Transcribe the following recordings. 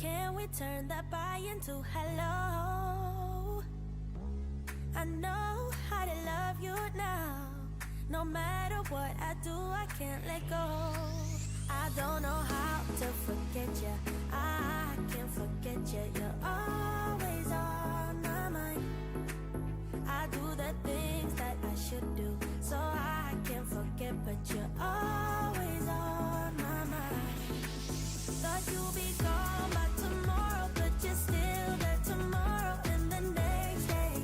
can we turn that bye into hello? I know how to love you now. No matter what I do, I can't let go. I don't know how to forget you. I can't forget you. You're always on my mind. I do the things that I should do, so I can't forget, but you're always on my mind. Thought you'd be gone by tomorrow, but you're still there tomorrow, and the next day,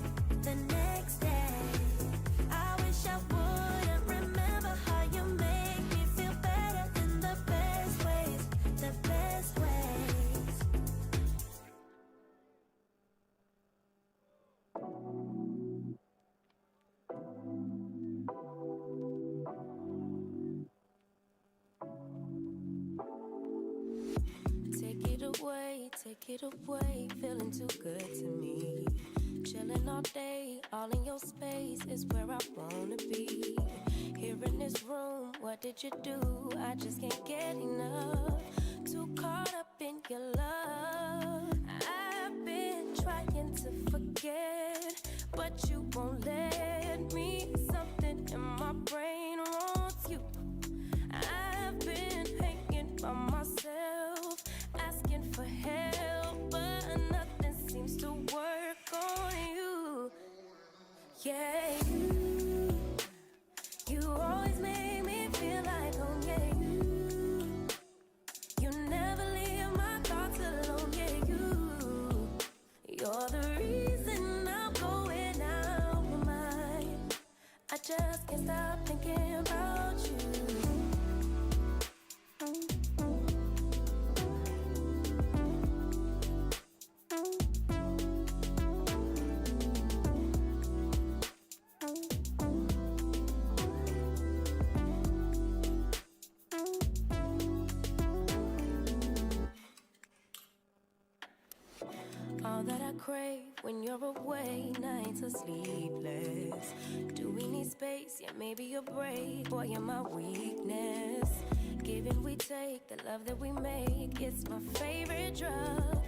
the next day. I wish I wouldn't remember how you make me feel better in the best ways, the best ways. Take it away, feeling too good to me. Chilling all day, all in your space is where I wanna be. Here in this room, what did you do? I just can't get enough. Too caught up in your love. I've been trying to forget, but you won't let me. Something in my brain wants you. I've been hanging by myself, asking for help, but nothing seems to work on you. Yeah, you always make me feel like home. Yeah, you never leave my thoughts alone. Yeah, you're the reason I'm going out my mind. I just can't stop thinking about you. All that I crave when you're away, nights are sleepless. Do we need space? Yeah, maybe a break. Boy, you're my weakness. Giving we take, the love that we make, it's my favorite drug.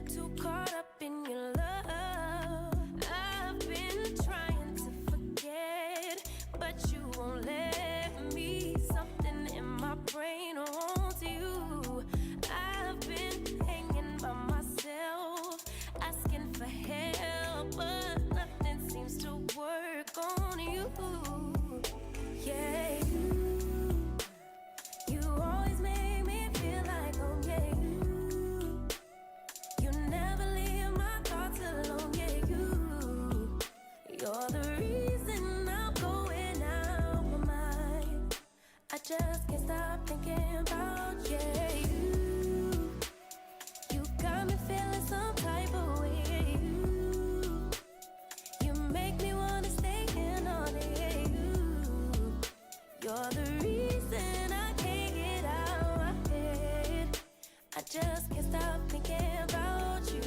Too caught up in your love. I've been trying to forget, but you won't let me. Something in my brain wants you. I've been hanging by myself, asking for help, but nothing seems to work on you. Yeah, you always make me feel like home. Yeah, you never leave my thoughts alone. Yeah, you're the reason I'm going out my mind. I just can't stop thinking about you. You got me feeling some type of way. You make me wanna stay in all day. You're the reason I can't get out my head. I just can't stop thinking about you.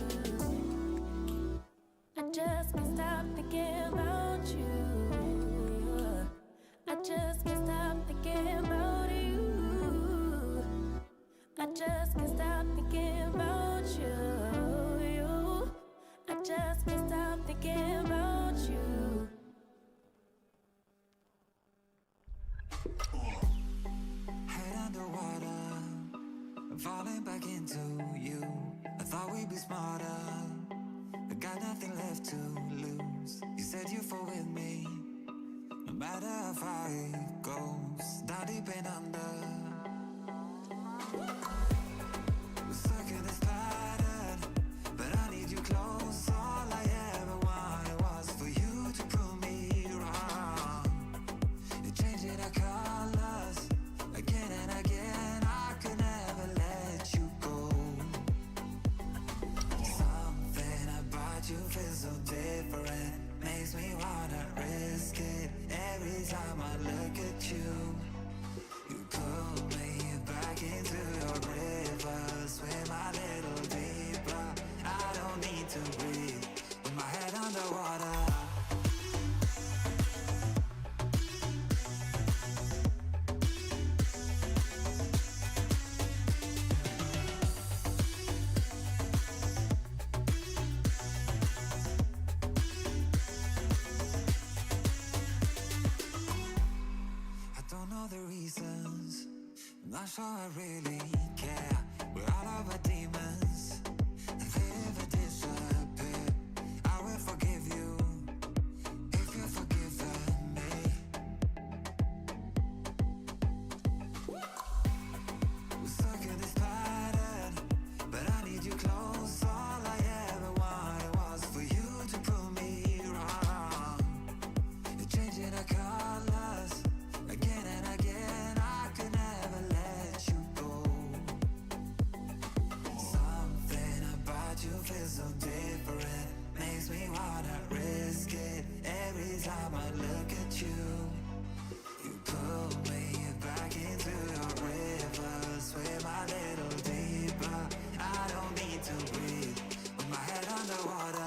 I just can't stop thinking about you. I just can't stop thinking about you. I just can't stop thinking about you. I just can't stop thinking about you. Head underwater, falling back into you. I thought we'd be smarter, but got nothing left to lose. You said you fall with me, no matter how far it goes. Down deep and under, we're stuck in this pattern, but I need you close. All I ever wanted was for you to prove me wrong. You're changing our colors again and again. I could never let you go. Something about you feels so different, makes me wanna risk it. Every time I look at you, you pull me back into your river. Swim a little not sure I really care. We're all of our demons, and they never disappear. I will forgive you if you've forgiven me. We're stuck in this pattern, but I need you close. All I ever wanted was for you to prove me wrong. You're changing our colors again and again. I could never let you go. Something about you feels so different, makes me wanna risk it every time I look at you. You pull me back into your river, swim a little deeper. I don't need to breathe with my head underwater.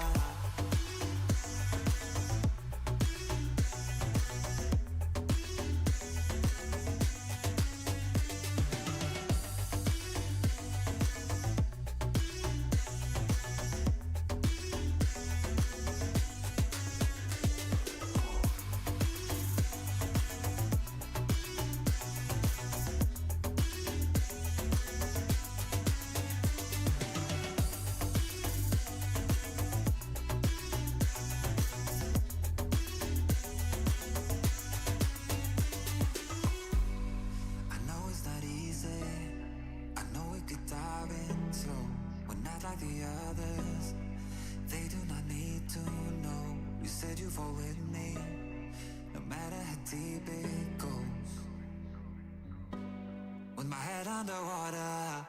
I know it's not easy. I know we could dive into. We're not like the others. They do not need to know. You said you fall with me, no matter how deep it goes. With my head underwater.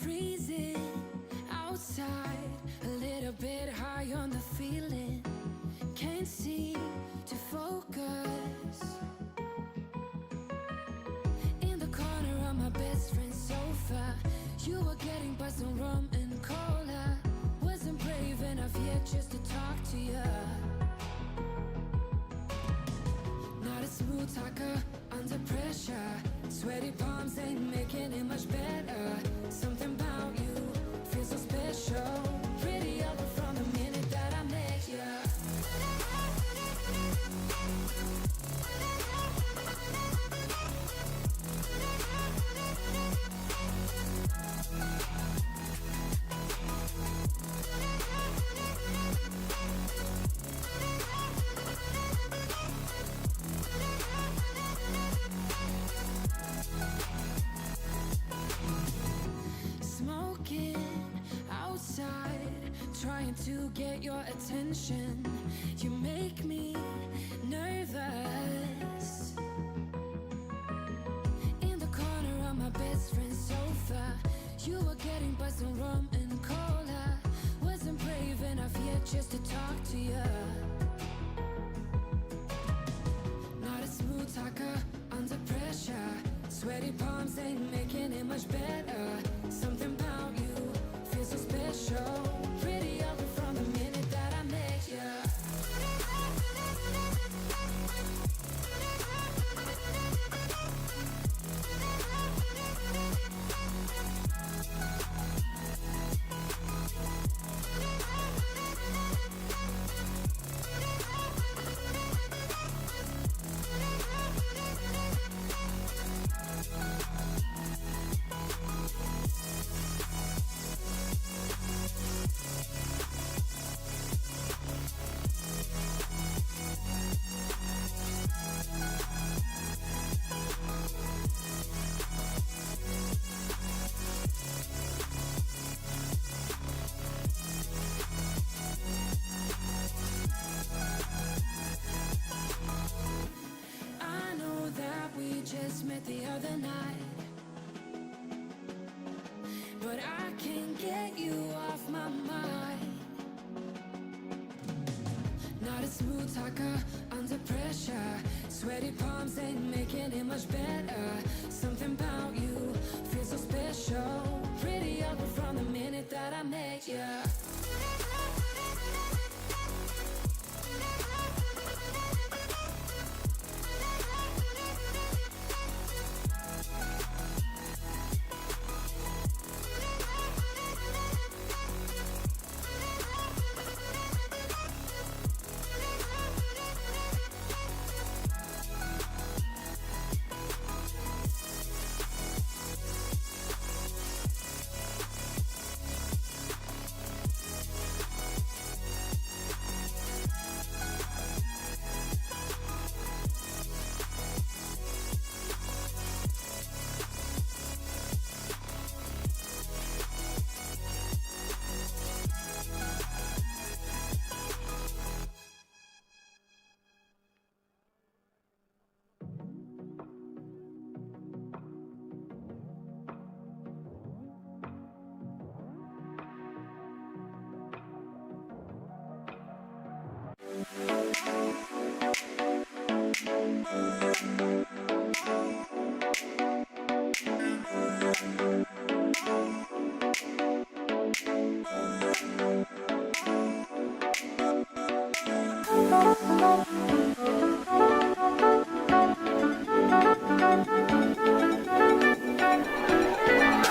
Freezing outside, a little bit high on the feeling. Can't seem to focus. In the corner of my best friend's sofa, you were getting buzzed on rum and cola. Wasn't brave enough yet just to talk to you. Not a smooth talker under pressure. Sweaty palms ain't making it much better. Something about you feels so special. Pretty up from the minute that I met you. Smoking outside, trying to get your attention. You make me nervous. In the corner of my best friend's sofa, you were getting buzzed on rum and cola. Wasn't brave enough yet just to talk to you. Not a smooth talker under pressure. Sweaty palms ain't making it much better. Something about you feels so special. Pretty up from the minute that I met you. said the other night, but I can't get you off my mind. Not a smooth talker under pressure. Sweaty palms ain't making it much better. Something about you feels so special. Pretty up from the minute that I met you.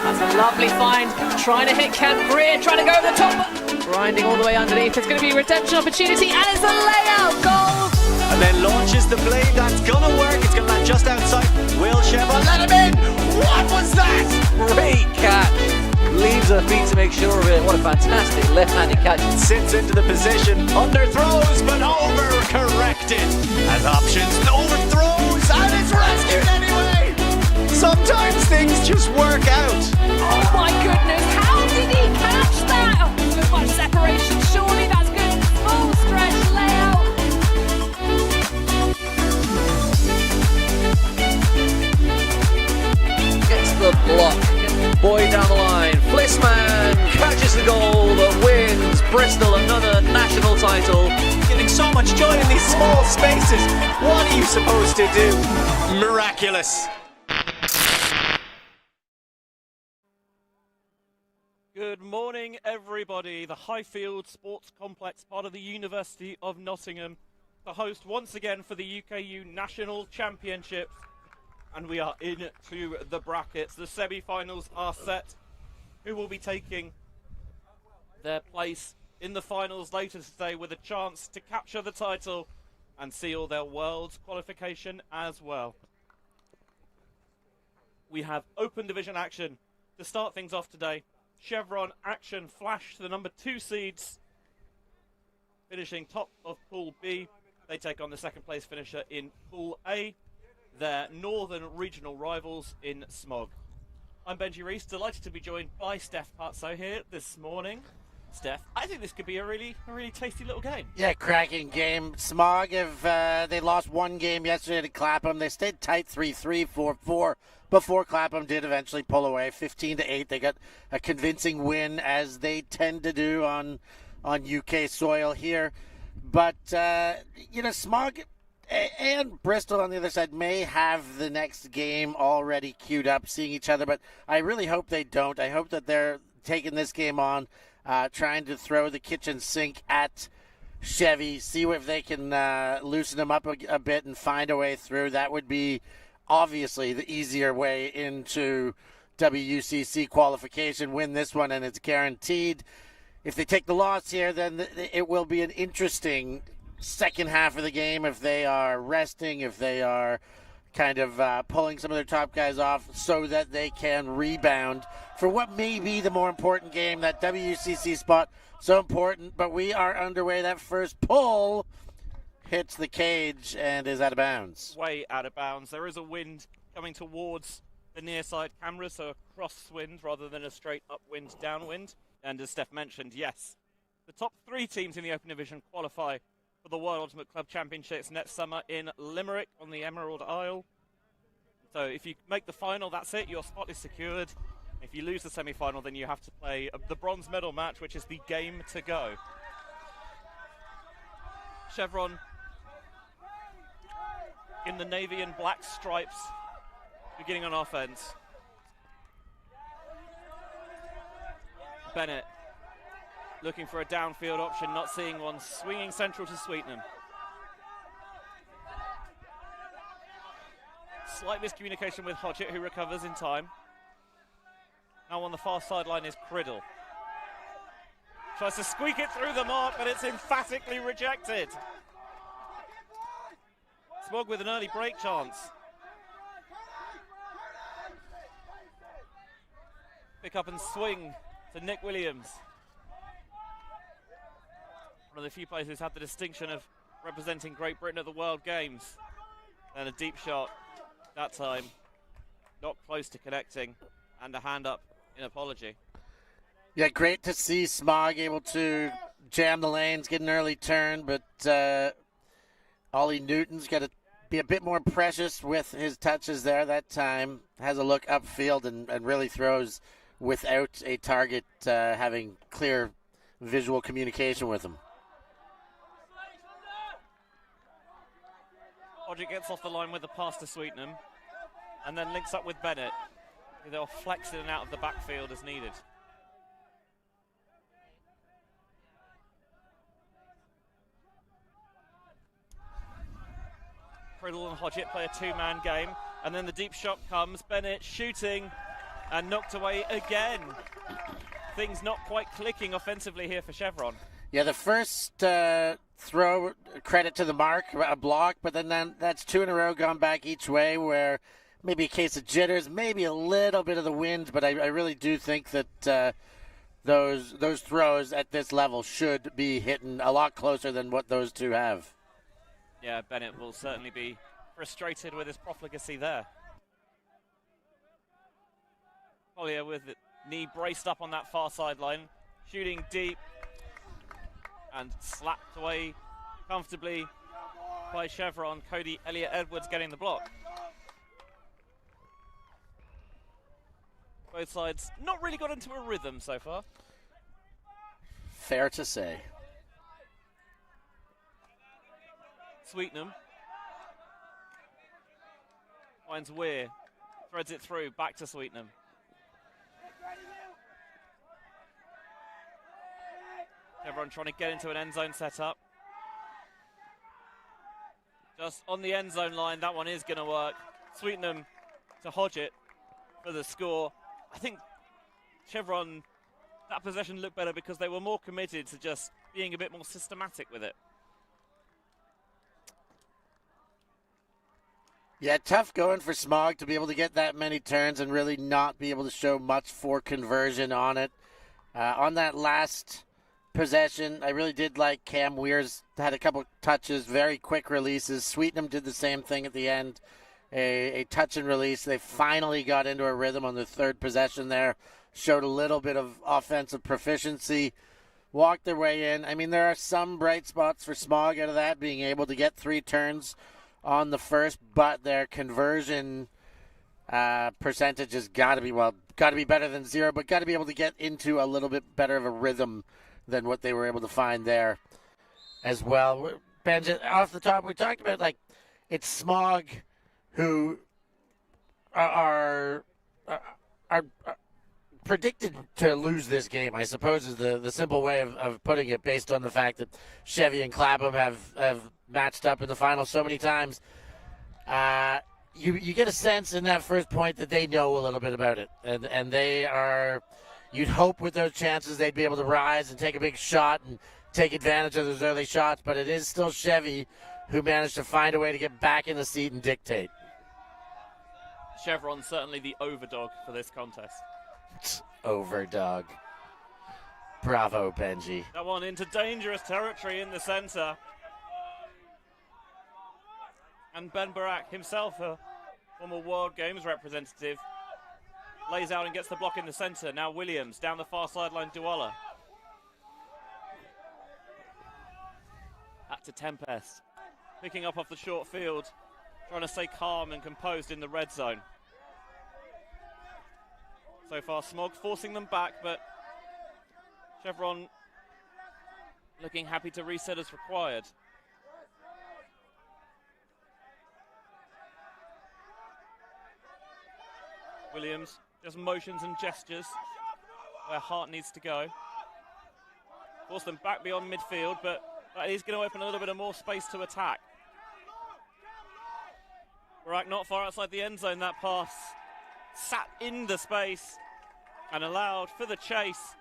That's a lovely find, trying to hit Garnier, trying to go over the top, grinding all the way underneath. It's going to be a redemption opportunity, and it's a layout goal! And then launches the blade, that's gonna work, it's gonna land just outside. Will Chevron let him in? What was that? Great catch, leaves her feet to make sure of it. What a fantastic left-handed catch. Sits into the position, underthrows, but over-corrected. Has options, overthrows, and it's rescued anyway! Sometimes things just work out. Oh my goodness, how did he catch that? Oh, so much separation, surely that's good. Full stretch layout. Gets the block, boy down the line. Flissman catches the goal that wins Bristol another national title. Getting so much joy in these small spaces. What are you supposed to do? Miraculous. Good morning, everybody. The Highfields Sports Complex, part of the University of Nottingham, the host once again for the UKU National Championships. And we are into the brackets. The semi-finals are set. Who will be taking their place in the finals later today with a chance to capture the title and seal their world's qualification as well. We have open division action to start things off today. Chevron action flash to the number 2 seeds, finishing top of Pool B. They take on the second place finisher in Pool A, their northern regional rivals in SMOG. I'm Benji Reese, delighted to be joined by Steph Patso here this morning. Steph, I think this could be a really tasty little game. Yeah, cracking game. SMOG, they lost one game yesterday to Clapham. They stayed tight 3-3, 4-4 before Clapham did eventually pull away 15-8. They got a convincing win, as they tend to do on UK soil here. But SMOG and Bristol on the other side may have the next game already queued up, seeing each other. But I really hope they don't. I hope that they're taking this game on, trying to throw the kitchen sink at Chevy, see if they can loosen them up a bit and find a way through. That would be obviously the easier way into WUCC qualification. Win this one and it's guaranteed. If they take the loss here, then it will be an interesting second half of the game if they are resting, if they are kind of pulling some of their top guys off so that they can rebound for what may be the more important game. That WUCC spot, so important, but we are underway. That first pull hits the cage and is out of bounds. Way out of bounds. There is a wind coming towards the near side camera, so a crosswind rather than a straight upwind, downwind. And as Steph mentioned, yes, the top 3 teams in the Open Division qualify for the World Ultimate Club Championships next summer in Limerick on the Emerald Isle. So if you make the final, that's it, your spot is secured. If you lose the semi-final, then you have to play the bronze medal match, which is the game to go. Chevron in the navy and black stripes, beginning on offense. Bennett looking for a downfield option, not seeing one, swinging central to Sweetenham. Slight miscommunication with Hodgett, who recovers in time. Now on the far sideline is Criddle. Tries to squeak it through the mark, but it's emphatically rejected. SMOG with an early break chance. Pick up and swing to Nick Williams. One of the few players who's had the distinction of representing Great Britain at the World Games. And a deep shot that time. Not close to connecting. And a hand up in apology. Yeah, great to see SMOG able to jam the lanes, get an early turn, but Ollie Newton's got to be a bit more precious with his touches there that time. Has a look upfield and really throws without a target having clear visual communication with him. Hodgett gets off the line with the pass to Sweetenham and then links up with Bennett. They'll flex in and out of the backfield as needed. Criddle and Hodgett play a two-man game, and then the deep shot comes. Bennett shooting and knocked away again. Things not quite clicking offensively here for Chevron. Yeah, the first throw, credit to the mark, a block, but then that's two in a row gone back each way, where maybe a case of jitters, maybe a little bit of the wind, but I really do think that those throws at this level should be hitting a lot closer than what those two have. Yeah, Bennett will certainly be frustrated with his profligacy there. Collier with the knee braced up on that far sideline, shooting deep and slapped away comfortably by Chevron. Cody Elliott-Edwards getting the block. Both sides not really got into a rhythm so far. Fair to say. Sweetenham finds Weir, threads it through, back to Sweetenham. Chevron trying to get into an end zone setup. Just on the end zone line, that one is going to work. Sweetenham to Hodgett for the score. I think Chevron, that possession looked better because they were more committed to just being a bit more systematic with it. Yeah, tough going for SMOG to be able to get that many turns and really not be able to show much for conversion on it. On that last possession, I really did like Cam Weir's had a couple touches, very quick releases. Sweetenham did the same thing at the end, a touch and release. They finally got into a rhythm on the third possession there, showed a little bit of offensive proficiency, walked their way in. I mean, there are some bright spots for SMOG out of that, being able to get 3 turns on the first, but their conversion percentage has got to be better than 0, but got to be able to get into a little bit better of a rhythm than what they were able to find there as well. Ben, off the top, we talked about, like, it's SMOG who are predicted to lose this game, I suppose, is the simple way of putting it, based on the fact that Chevy and Clapham have matched up in the final so many times. You get a sense in that first point that they know a little bit about it, and they are, you'd hope with those chances they'd be able to rise and take a big shot and take advantage of those early shots, but it is still Chevy who managed to find a way to get back in the seat and dictate. Chevron certainly the overdog for this contest. Overdog. Bravo, Benji. That one into dangerous territory in the centre. And Ben Barak himself, a former World Games representative, lays out and gets the block in the centre. Now Williams down the far sideline, Douala. Back to Tempest. Picking up off the short field. trying to stay calm and composed in the red zone. So far, SMOG forcing them back, but Chevron looking happy to reset as required. Williams just motions and gestures where Hart needs to go. Force them back beyond midfield, but that is going to open a little bit of more space to attack. Barak not far outside the end zone. That pass sat in the space and allowed for the chase.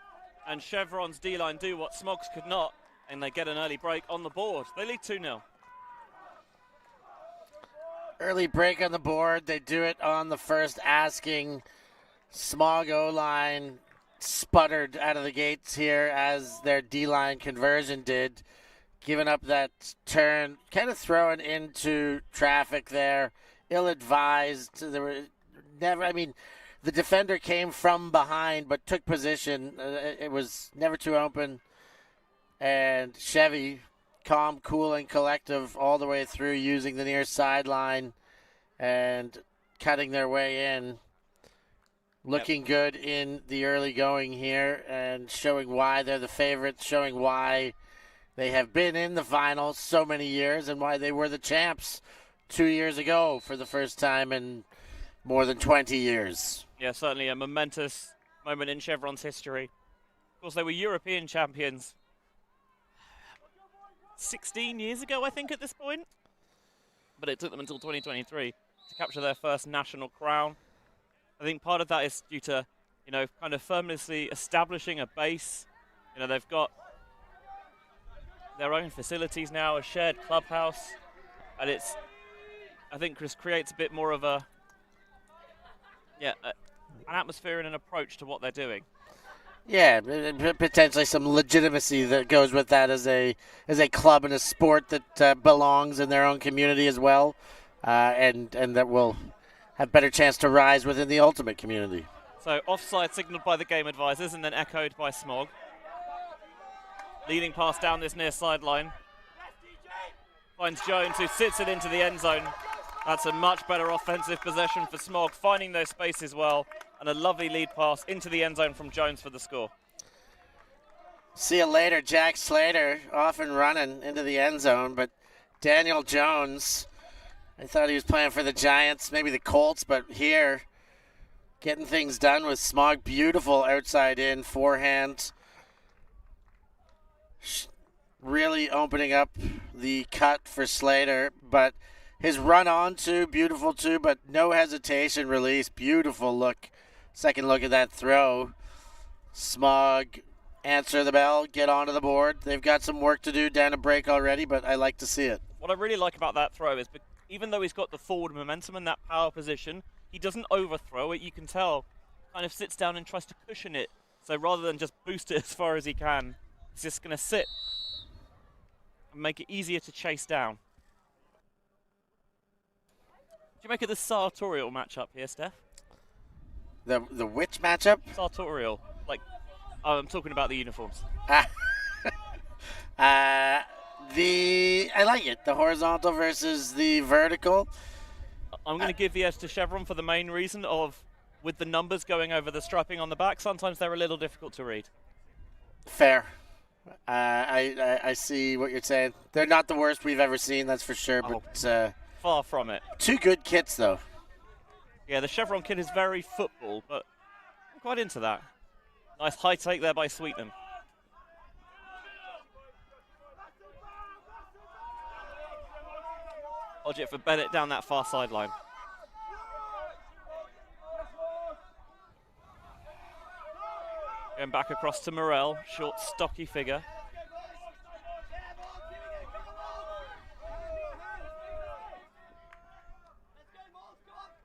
And Chevron's D-line do what SMOG's could not, and they get an early break on the board. They lead 2-0. Early break on the board. They do it on the first asking. SMOG O-line sputtered out of the gates here as their D-line conversion did. Giving up that turn, kind of throwing into traffic there. Ill-advised. There were never, I mean, the defender came from behind but took position. It was never too open. And Chevy, calm, cool, and collective all the way through, using the near sideline and cutting their way in. Looking good in the early going here and showing why they're the favorites, showing why they have been in the finals so many years and why they were the champs 2 years ago for the first time in more than 20 years. Yeah, certainly a momentous moment in Chevron's history. Of course, they were European champions 16 years ago, I think, at this point. But it took them until 2023 to capture their first national crown. I think part of that is due to, you know, kind of firmly establishing a base. You know, they've got their own facilities now, a shared clubhouse. And it's, I think, just creates a bit more of a, an atmosphere and an approach to what they're doing. Yeah, potentially some legitimacy that goes with that as a club and a sport that belongs in their own community as well, and that will have better chance to rise within the ultimate community. So offside signaled by the game advisors and then echoed by SMOG. Leading pass down this near sideline. Finds Jones, who sits it into the end zone. That's a much better offensive possession for SMOG, finding those spaces well, and a lovely lead pass into the end zone from Jones for the score. See you later, Jack Slater, off and running into the end zone, but Daniel Jones, I thought he was playing for the Giants, maybe the Colts, but here, getting things done with SMOG. Beautiful outside in forehand. Really opening up the cut for Slater, but his run on too, beautiful too, but no hesitation release. Beautiful look. Second look at that throw. SMOG answer the bell, get onto the board. They've got some work to do down a break already, but I like to see it. What I really like about that throw is even though he's got the forward momentum and that power position, he doesn't overthrow it. You can tell, kind of sits down and tries to cushion it. So rather than just boost it as far as he can, he's just going to sit and make it easier to chase down. Do you make it the sartorial matchup here, Steph? The which matchup? Sartorial. Like, I'm talking about the uniforms. I like it. The horizontal versus the vertical. I'm going to give the edge to Chevron for the main reason of, with the numbers going over the striping on the back, sometimes they're a little difficult to read. Fair. I see what you're saying. They're not the worst we've ever seen, that's for sure. But far from it. Two good kits, though. Yeah, the Chevron kit is very football, but I'm quite into that. Nice high take there by Sweetnam. Odgett for Bennett down that far sideline. Going back across to Morel, short, stocky figure.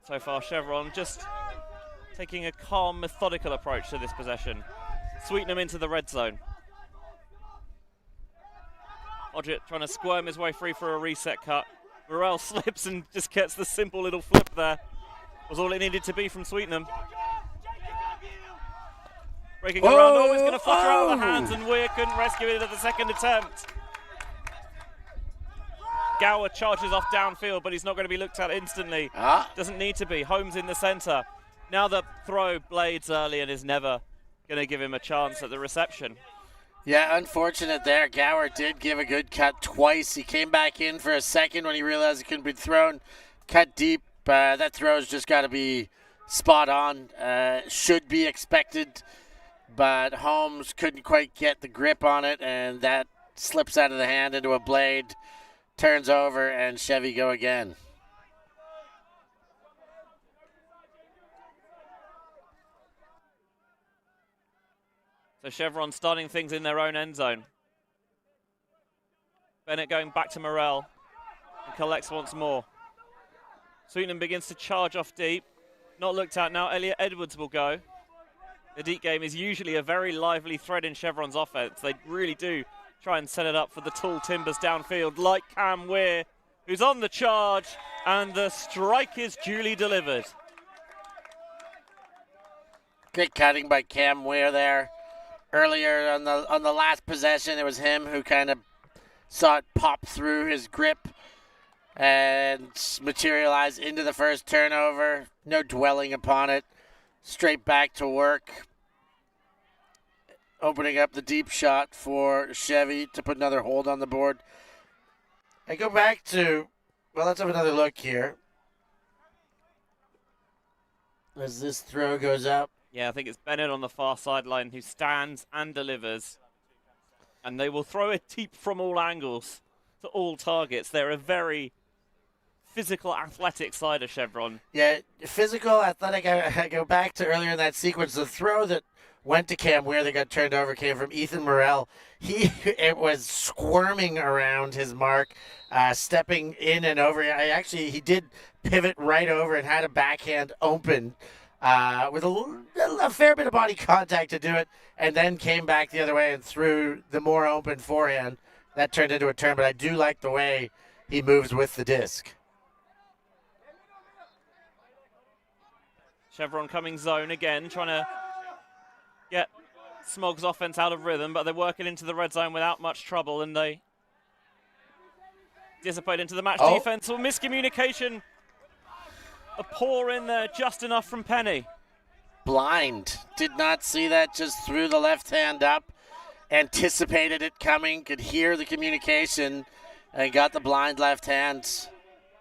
So far, Chevron just taking a calm, methodical approach to this possession. Sweetnam into the red zone. Odgett trying to squirm his way free for a reset cut. Morel slips and just gets the simple little flip there. Was all it needed to be from Sweetnam. Breaking around, always going to flutter out of the hands, and Weir couldn't rescue it at the second attempt. Gower charges off downfield, but he's not going to be looked at instantly. Doesn't need to be. Holmes in the centre. Now the throw blades early and is never going to give him a chance at the reception. Yeah, unfortunate there. Gower did give a good cut twice. He came back in for a second when he realized it couldn't be thrown. Cut deep. That throw's just got to be spot on. Should be expected, but Holmes couldn't quite get the grip on it, and that slips out of the hand into a blade, turns over, and Chevy go again. So Chevron starting things in their own end zone. Bennett going back to Morel and collects once more. Sweetenham begins to charge off deep. Not looked at now. Elliot Edwards will go. The deep game is usually a very lively thread in Chevron's offense. They really do try and set it up for the tall timbers downfield, like Cam Weir, who's on the charge, and the strike is duly delivered. Good cutting by Cam Weir there. Earlier on the last possession, it was him who kind of saw it pop through his grip and materialize into the first turnover. No dwelling upon it. Straight back to work. Opening up the deep shot for Chevy to put another hold on the board. I go back to, well, let's have another look here. As this throw goes up. Yeah, I think it's Bennett on the far sideline who stands and delivers. And they will throw it deep from all angles to all targets. They're a very physical, athletic side of Chevron. Yeah, physical, athletic. I go back to earlier in that sequence. The throw that went to Cam Weir that got turned over came from Ethan Morel. It was squirming around his mark, stepping in and over. He did pivot right over and had a backhand open with a fair bit of body contact to do it, and then came back the other way and threw the more open forehand. That turned into a turn, but I do like the way he moves with the disc. Chevron coming zone again, trying to get SMOG's offense out of rhythm, but they're working into the red zone without much trouble, and they dissipate into the match defense. Or miscommunication. A pour in there, just enough from Penny. Blind. Did not see that, just threw the left hand up, anticipated it coming, could hear the communication, and got the blind left hand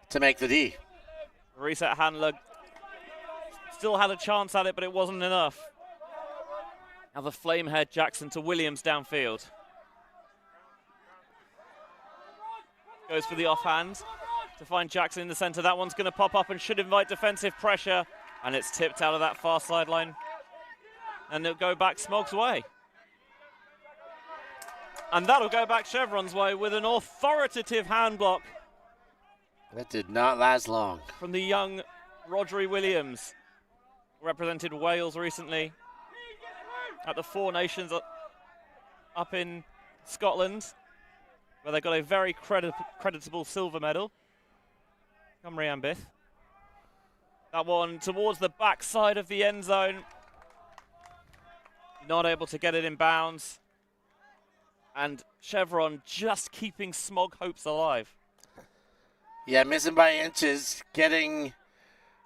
to make the D. Reset handler still had a chance at it, but it wasn't enough. Now the flamehead Jackson to Williams downfield. Goes for the offhand to find Jackson in the center. That one's going to pop up and should invite defensive pressure, and it's tipped out of that far sideline. And it'll go back SMOG's way. And that'll go back Chevron's way with an authoritative hand block. That did not last long. From the young Rodri Williams. Represented Wales recently at the Four Nations up in Scotland, where they got a very creditable silver medal. Cymru Ambith. That one towards the backside of the end zone. Not able to get it in bounds. And Chevron just keeping SMOG hopes alive. Yeah, missing by inches, getting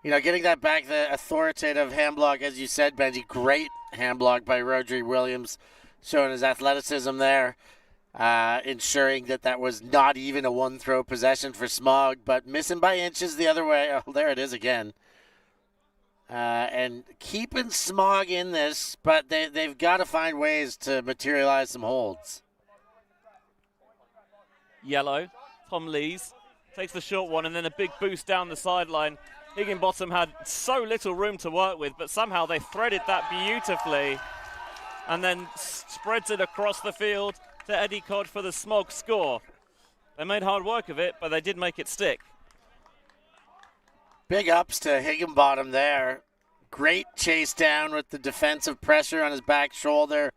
that back, the authoritative hand block, as you said, Benji. Great hand block by Rodri Williams, showing his athleticism there, ensuring that was not even a one-throw possession for SMOG, but missing by inches the other way. Oh, there it is again. And keeping SMOG in this, but they've got to find ways to materialize some holds. Yellow, Tom Lees, takes the short one, and then a big boost down the sideline. Higginbottom had so little room to work with, but somehow they threaded that beautifully and then spreads it across the field to Eddie Codd for the SMOG score. They made hard work of it, but they did make it stick. Big ups to Higginbottom there. Great chase down with the defensive pressure on his back shoulder.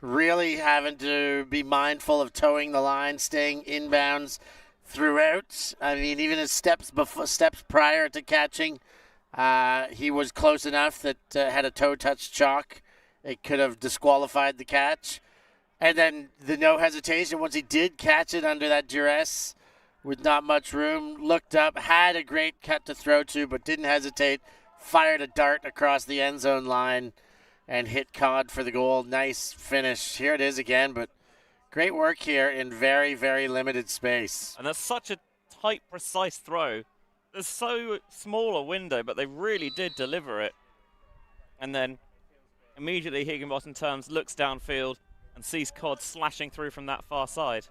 Really having to be mindful of towing the line, staying inbounds throughout. I mean, even his steps prior to catching, he was close enough that had a toe touch chalk. It could have disqualified the catch. And then the no hesitation once he did catch it under that duress with not much room. Looked up, had a great cut to throw to, but didn't hesitate. Fired a dart across the end zone line and hit Cod for the goal. Nice finish. Here it is again, but great work here in very, very limited space. And that's such a tight, precise throw. There's so small a window, but they really did deliver it. And then immediately Higginbotham turns, looks downfield, and sees Cod slashing through from that far side.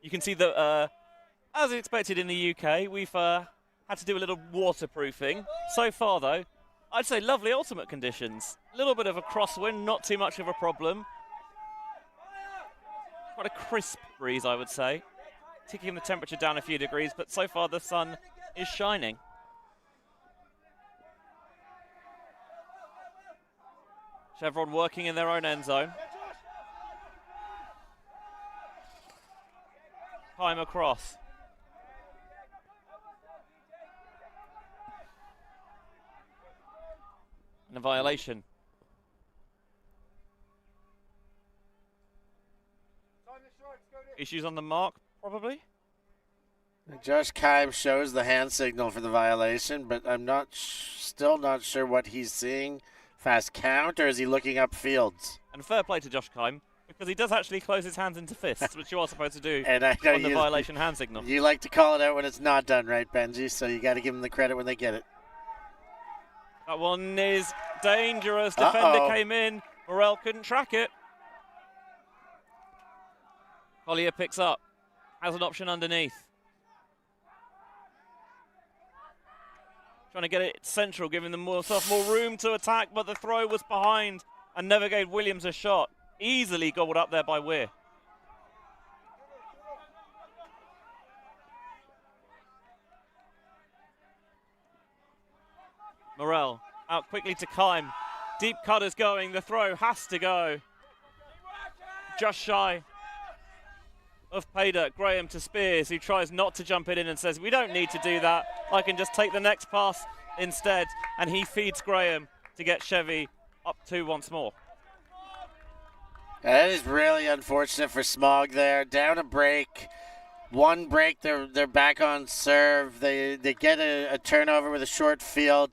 You can see that, as expected in the UK, we've had to do a little waterproofing. So far, though, I'd say lovely ultimate conditions. A little bit of a crosswind, not too much of a problem. Quite a crisp breeze, I would say. Ticking the temperature down a few degrees, but so far the sun is shining. Chevron working in their own end zone. Time across. And a violation. Issues on the mark, probably. Josh Kime shows the hand signal for the violation, but I'm still not sure what he's seeing. Fast count, or is he looking up fields? And fair play to Josh Kime, because he does actually close his hands into fists, which you are supposed to do and I know on the violation hand signal. You like to call it out when it's not done, right, Benji? So you got to give them the credit when they get it. That one is dangerous. Defender came in. Morel couldn't track it. Collier picks up. Has an option underneath. Trying to get it central, giving themselves more room to attack, but the throw was behind and never gave Williams a shot. Easily gobbled up there by Weir. Morel out quickly to Kime. Deep cut is going. The throw has to go. Just shy of Pader. Graham to Spears, who tries not to jump it in and says, we don't need to do that. I can just take the next pass instead. And he feeds Graham to get Chevy up 2 once more. That is really unfortunate for SMOG there. Down a break. One break, they're back on serve. They get a turnover with a short field.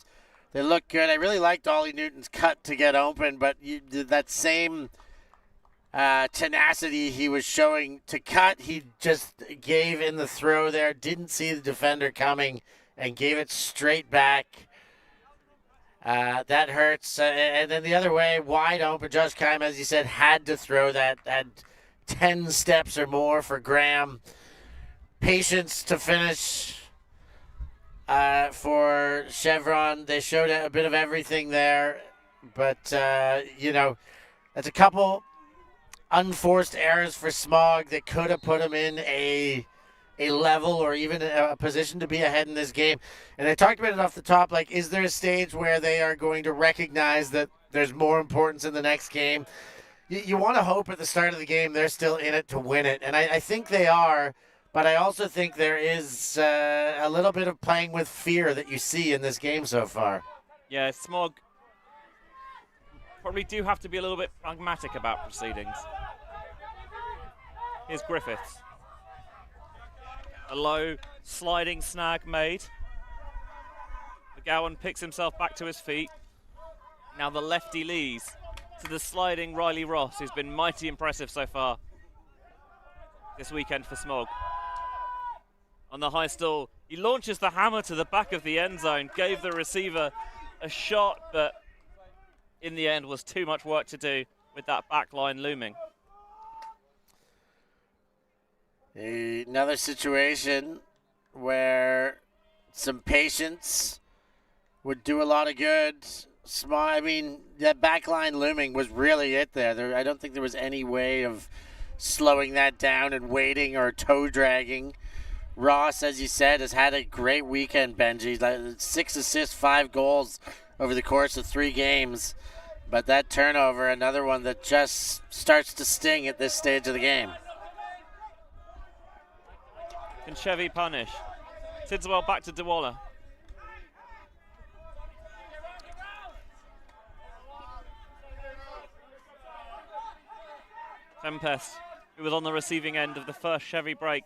They look good. I really liked Ollie Newton's cut to get open, but that same tenacity he was showing to cut, he just gave in the throw there, didn't see the defender coming, and gave it straight back. That hurts. And then the other way, wide open. Josh Kime, as you said, had to throw that at 10 steps or more for Graham. Patience to finish for Chevron. They showed a bit of everything there. But, that's a couple unforced errors for SMOG that could have put him in a level or even a position to be ahead in this game. And I talked about it off the top, like, is there a stage where they are going to recognize that there's more importance in the next game? You want to hope at the start of the game they're still in it to win it. And I think they are, but I also think there is a little bit of playing with fear that you see in this game so far. Yeah, SMOG probably do have to be a little bit pragmatic about proceedings. Here's Griffiths. A low sliding snag made. McGowan picks himself back to his feet. Now the lefty leads to the sliding Riley Ross, who's been mighty impressive so far this weekend for SMOG. On the high stall, he launches the hammer to the back of the end zone, gave the receiver a shot, but in the end was too much work to do with that back line looming. Another situation where some patience would do a lot of good. That back line looming was really it there. I don't think there was any way of slowing that down and waiting or toe dragging. Ross, as you said, has had a great weekend, Benji. 6 assists, 5 goals over the course of 3 games. But that turnover, another one that just starts to sting at this stage of the game. Can Chevy punish? Tidswell back to Dewala. Tempest who was on the receiving end of the first Chevy break,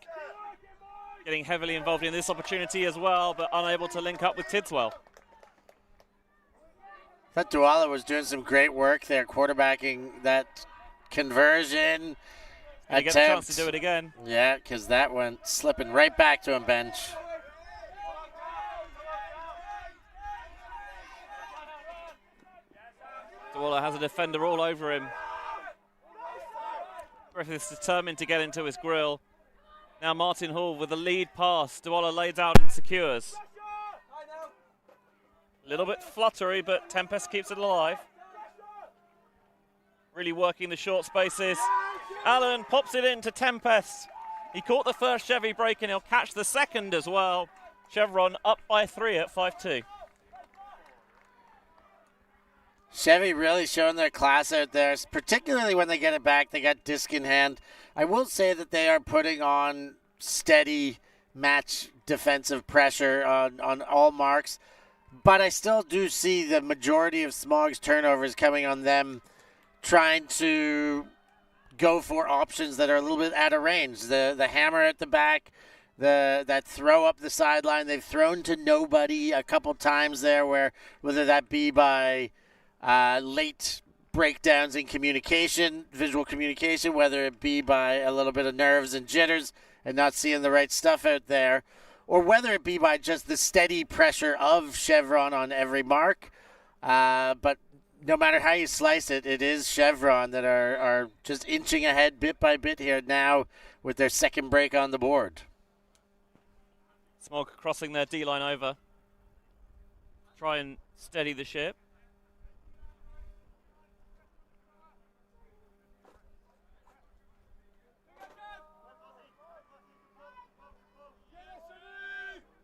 getting heavily involved in this opportunity as well, but unable to link up with Tidswell. I thought Douala was doing some great work there, quarterbacking that conversion He gets a chance to do it again. Yeah, because that went slipping right back to him, bench. Douala has a defender all over him. Griffiths determined to get into his grill. Now Martin Hall with the lead pass. Douala lays out and secures. A little bit fluttery, but Tempest keeps it alive. Really working the short spaces. Allen pops it into Tempest. He caught the first Chevy break and he'll catch the second as well. Chevron up by 3 at 5-2. Chevy really showing their class out there, particularly when they get it back. They got disc in hand. I will say that they are putting on steady match defensive pressure on all marks, but I still do see the majority of SMOG's turnovers coming on them trying to go for options that are a little bit out of range. The hammer at the back, that throw up the sideline. They've thrown to nobody a couple times there, where whether that be by late breakdowns in communication, visual communication, whether it be by a little bit of nerves and jitters and not seeing the right stuff out there, or whether it be by just the steady pressure of Chevron on every mark. But no matter how you slice it, it is Chevron that are just inching ahead bit by bit here now with their second break on the board. SMOG crossing their D-line over. Try and steady the ship.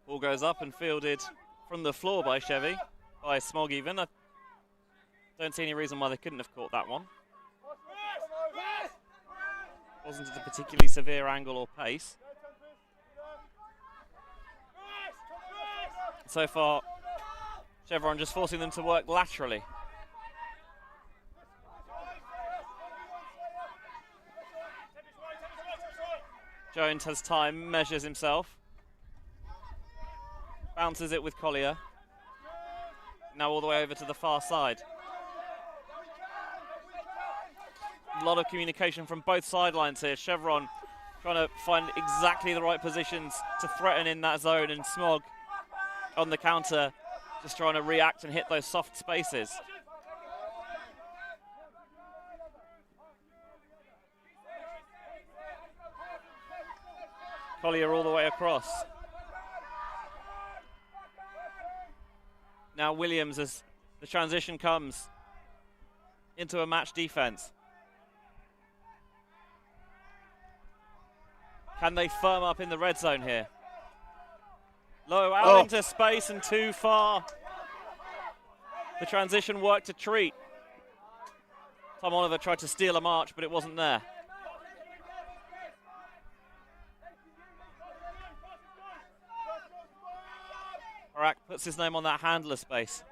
Ball goes up and fielded from the floor by Chevy, by SMOG even. I don't see any reason why they couldn't have caught that one. Wasn't at a particularly severe angle or pace. So far, Chevron just forcing them to work laterally. Jones has time, measures himself. Bounces it with Collier. Now all the way over to the far side. A lot of communication from both sidelines here. Chevron trying to find exactly the right positions to threaten in that zone, and SMOG on the counter just trying to react and hit those soft spaces. Collier all the way across. Now Williams, as the transition comes into a match defense. Can they firm up in the red zone here? Low out into space and too far. The transition worked to treat. Tom Oliver tried to steal a march, but it wasn't there. Barak puts his name on that handler space.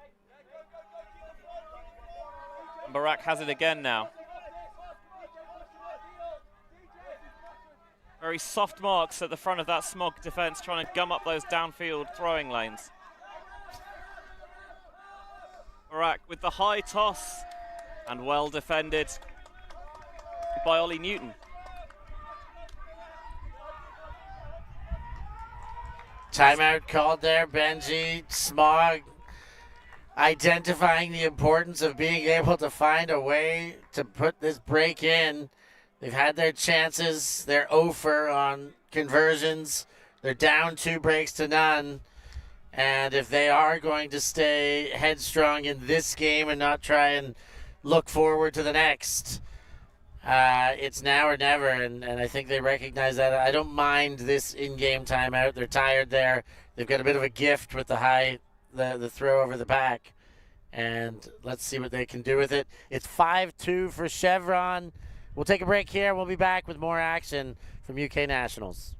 And Barak has it again now. Very soft marks at the front of that SMOG defense, trying to gum up those downfield throwing lanes. Barak with the high toss, and well defended by Ollie Newton. Timeout called there, Benji. SMOG identifying the importance of being able to find a way to put this break in. They've had their chances. They're 0 on conversions. They're down 2 breaks to none. And if they are going to stay headstrong in this game and not try and look forward to the next, it's now or never. And I think they recognize that. I don't mind this in-game timeout. They're tired there. They've got a bit of a gift with the throw over the back. And let's see what they can do with it. It's 5-2 for Chevron. We'll take a break here. We'll be back with more action from UK Nationals.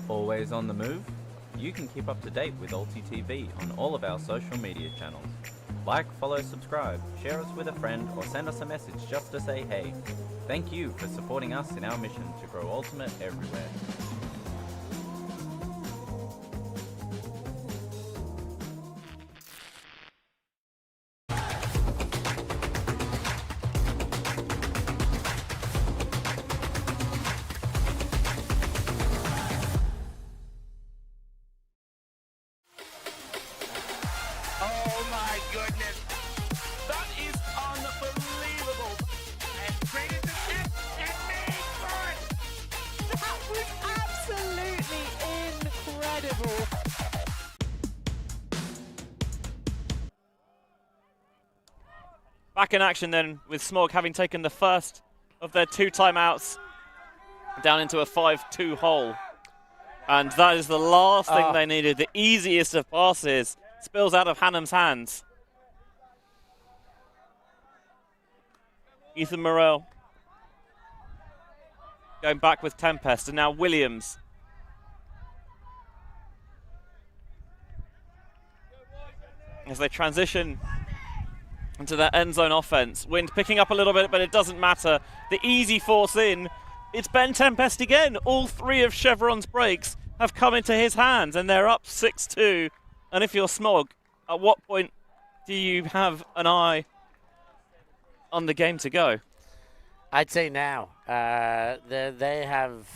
Always on the move? You can keep up to date with ULTI.TV on all of our social media channels. Like, follow, subscribe, share us with a friend, or send us a message just to say hey. Thank you for supporting us in our mission to grow Ultimate everywhere. Oh my goodness. That is unbelievable. And created the shift and made for it. That was absolutely incredible. Back in action then, with SMOG having taken the first of their 2 timeouts down into a 5-2 hole. And that is the last thing they needed. The easiest of passes spills out of Hannum's hands. Ethan Morel going back with Tempest, and now Williams. As they transition into their end zone offense. Wind picking up a little bit, but it doesn't matter. The easy force in. It's Ben Tempest again. All 3 of Chevron's breaks have come into his hands, and they're up 6-2. And if you're SMOG, at what point do you have an eye on the game to go? I'd say now. They have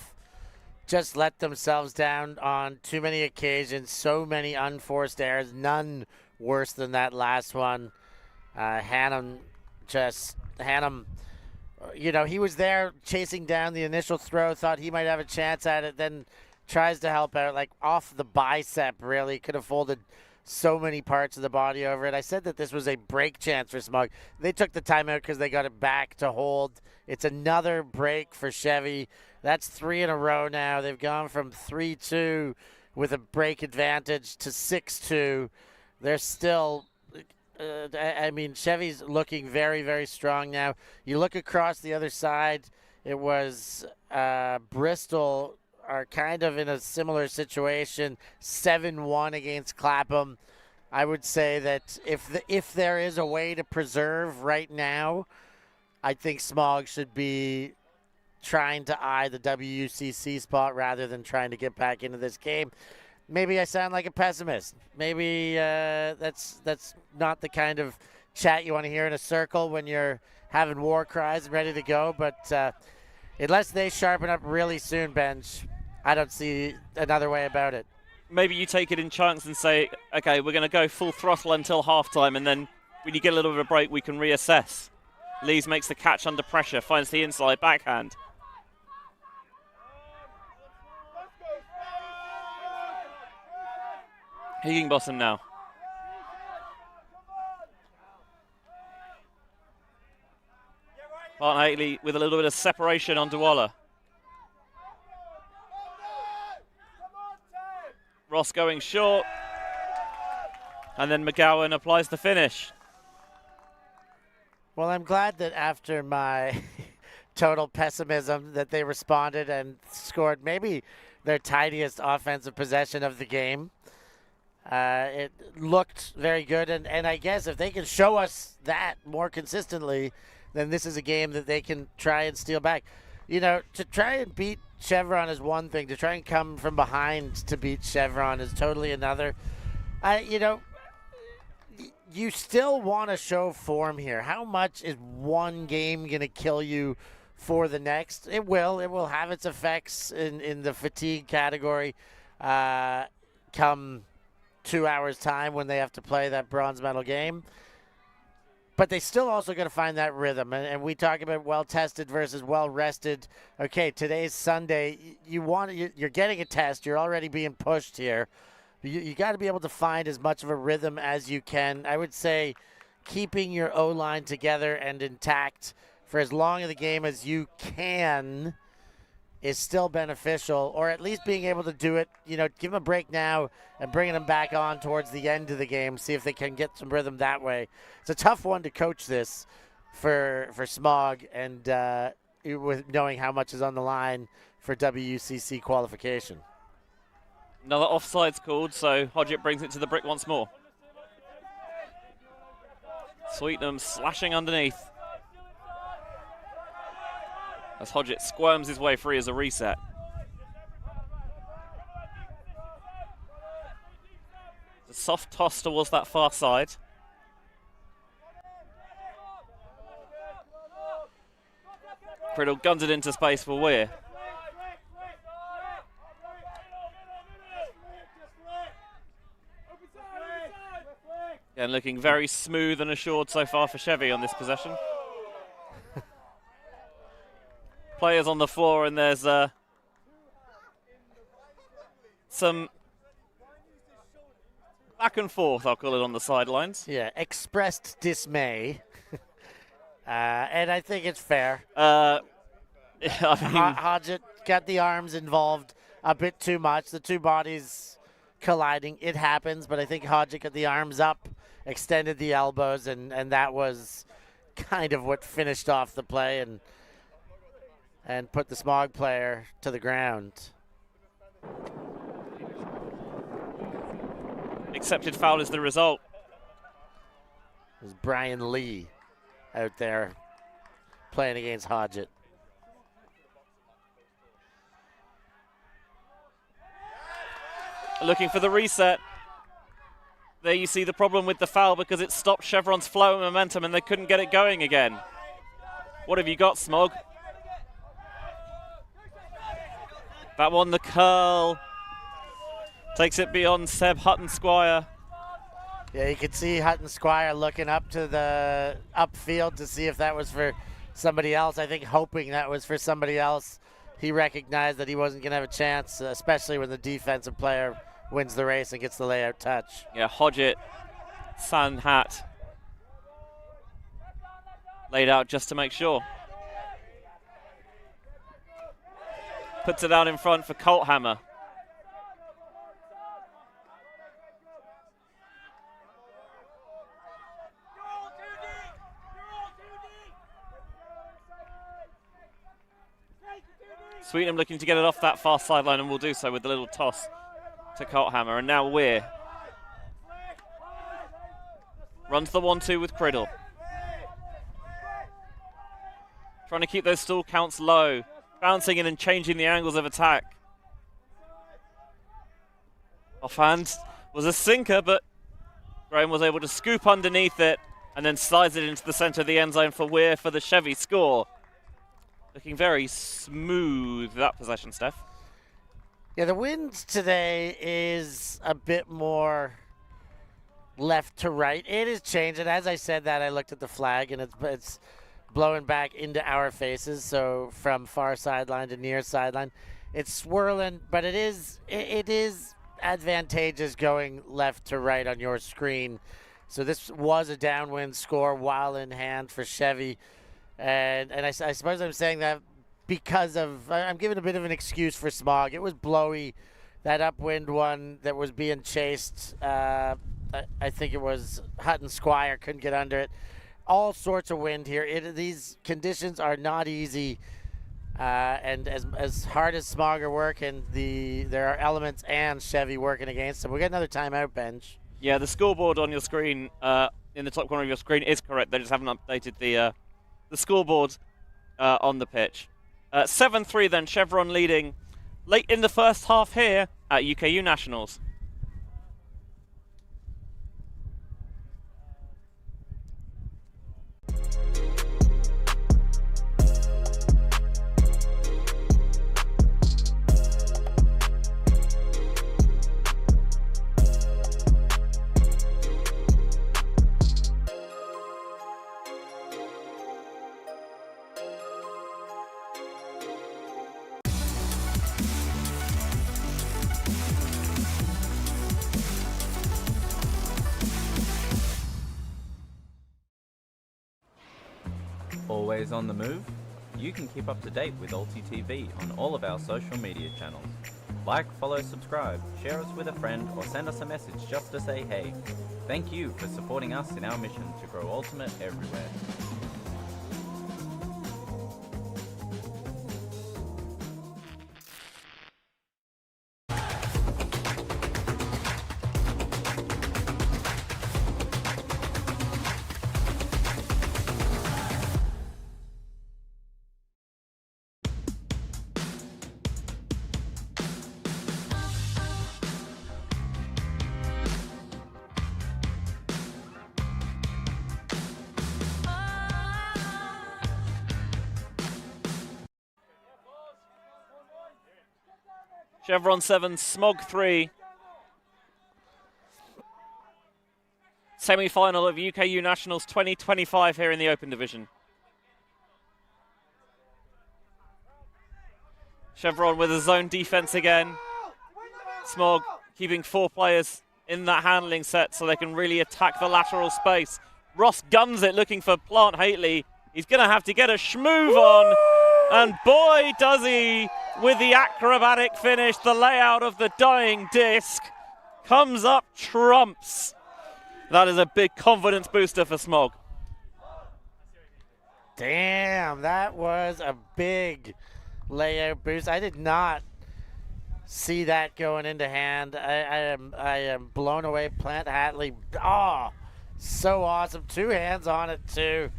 just let themselves down on too many occasions, so many unforced errors, none worse than that last one. Hannum, you know, he was there chasing down the initial throw, thought he might have a chance at it, then tries to help out, like off the bicep, really. Could have folded so many parts of the body over it. I said that this was a break chance for SMOG. They took the timeout because they got it back to hold. It's another break for Chevy. That's 3 in a row now. They've gone from 3-2 with a break advantage to 6-2. They're still... I mean, Chevy's looking very, very strong now. You look across the other side, it was Bristol are kind of in a similar situation, 7-1 against Clapham. I would say that if there is a way to preserve right now, I think SMOG should be trying to eye the WUCC spot rather than trying to get back into this game. Maybe I sound like a pessimist. Maybe that's not the kind of chat you want to hear in a circle when you're having war cries and ready to go. But unless they sharpen up really soon, Benj, I don't see another way about it. Maybe you take it in chunks and say, okay, we're going to go full throttle until halftime, and then when you get a little bit of a break, we can reassess. Lees makes the catch under pressure, finds the inside backhand. Higginbotham now. Barton Haley with a little bit of separation on Douala. Ross going short. And then McGowan applies the finish. Well, I'm glad that after my total pessimism that they responded and scored maybe their tiniest offensive possession of the game. It looked very good, and I guess if they can show us that more consistently, then this is a game that they can try and steal back. You know, to try and beat Chevron is one thing. To try and come from behind to beat Chevron is totally another. You know, you still want to show form here. How much is one game going to kill you for the next? It will. It will have its effects in the fatigue category come 2 hours' time when they have to play that bronze medal game. But they still also got to find that rhythm. And we talk about well-tested versus well-rested. Okay, today's Sunday. You're getting a test. You're already being pushed here. You got to be able to find as much of a rhythm as you can. I would say keeping your O-line together and intact for as long of the game as you can is still beneficial, or at least being able to do it, you know, give them a break now and bringing them back on towards the end of the game, see if they can get some rhythm that way. It's a tough one to coach this for SMOG, and with knowing how much is on the line for WUCC qualification. Another offside's called, so Hodgett brings it to the brick once more. Sweetenham slashing underneath as Hodgett squirms his way free as a reset. It's a soft toss towards that far side. Criddle guns it into space for Weir. Again, looking very smooth and assured so far for Chevy on this possession. Players on the floor, and there's some back and forth, I'll call it, on the sidelines. Yeah, expressed dismay. And I think it's fair. I mean, Hodgett got the arms involved a bit too much. The two bodies colliding, it happens, but I think Hodgett got the arms up, extended the elbows, and that was kind of what finished off the play and put the SMOG player to the ground. accepted foul is the result. It was Brian Lee out there playing against Hodgett. Looking for the reset. There you see the problem with the foul because it stopped Chevron's flow and momentum and they couldn't get it going again. What have you got, SMOG? That one, the curl. Takes it beyond Seb Hutton-Squire. Yeah, you could see Hutton-Squire looking up to the upfield to see if that was for somebody else. I think hoping that was for somebody else. He recognized that he wasn't going to have a chance, especially when the defensive player wins the race and gets the layout touch. Yeah, Hodgett, Sun Hat. Laid out just to make sure. Puts it out in front for Colthammer. Sweetenham looking to get it off that far sideline and will do so with the little toss to Colthammer. And now Weir runs the 1-2 with Criddle. Trying to keep those stall counts low. Bouncing in and changing the angles of attack. Offhand was a sinker, but Graham was able to scoop underneath it and then slides it into the center of the end zone for Weir for the Chevy score. Looking very smooth, that possession, Steph. Yeah, the wind today is a bit more left to right. It is changing. As I said that, I looked at the flag, and it's blowing back into our faces. So from far sideline to near sideline, it's swirling, but it is advantageous going left to right on your screen. So this was a downwind score while in hand for Chevy. And I suppose I'm saying that because of, I'm giving a bit of an excuse for SMOG. It was blowy. That upwind one that was being chased, I think it was Hutton-Squire, couldn't get under it. All sorts of wind here. These conditions are not easy. And as hard as SMOG are working, there are elements and Chevy working against them. We got another timeout, Benj. Yeah, the scoreboard on your screen, in the top corner of your screen, is correct. They just haven't updated the scoreboard on the pitch. 7-3 then, Chevron leading late in the first half here at UKU Nationals. Always on the move? You can keep up to date with ULTI.TV on all of our social media channels. Like, follow, subscribe, share us with a friend, or send us a message just to say hey. Thank you for supporting us in our mission to grow Ultimate everywhere. Chevron 7, SMOG 3. Semi-final of UKU Nationals 2025 here in the Open Division. Chevron with a zone defense again. SMOG keeping 4 players in that handling set so they can really attack the lateral space. Ross guns it looking for Plant Haitley. He's going to have to get a schmoove on. And boy, does he, with the acrobatic finish, the layout of the dying disc comes up trumps. That is a big confidence booster for SMOG. Damn, that was a big layout boost. I did not see that going into hand. I am blown away. Plant Haitley, oh, so awesome. 2 hands on it too.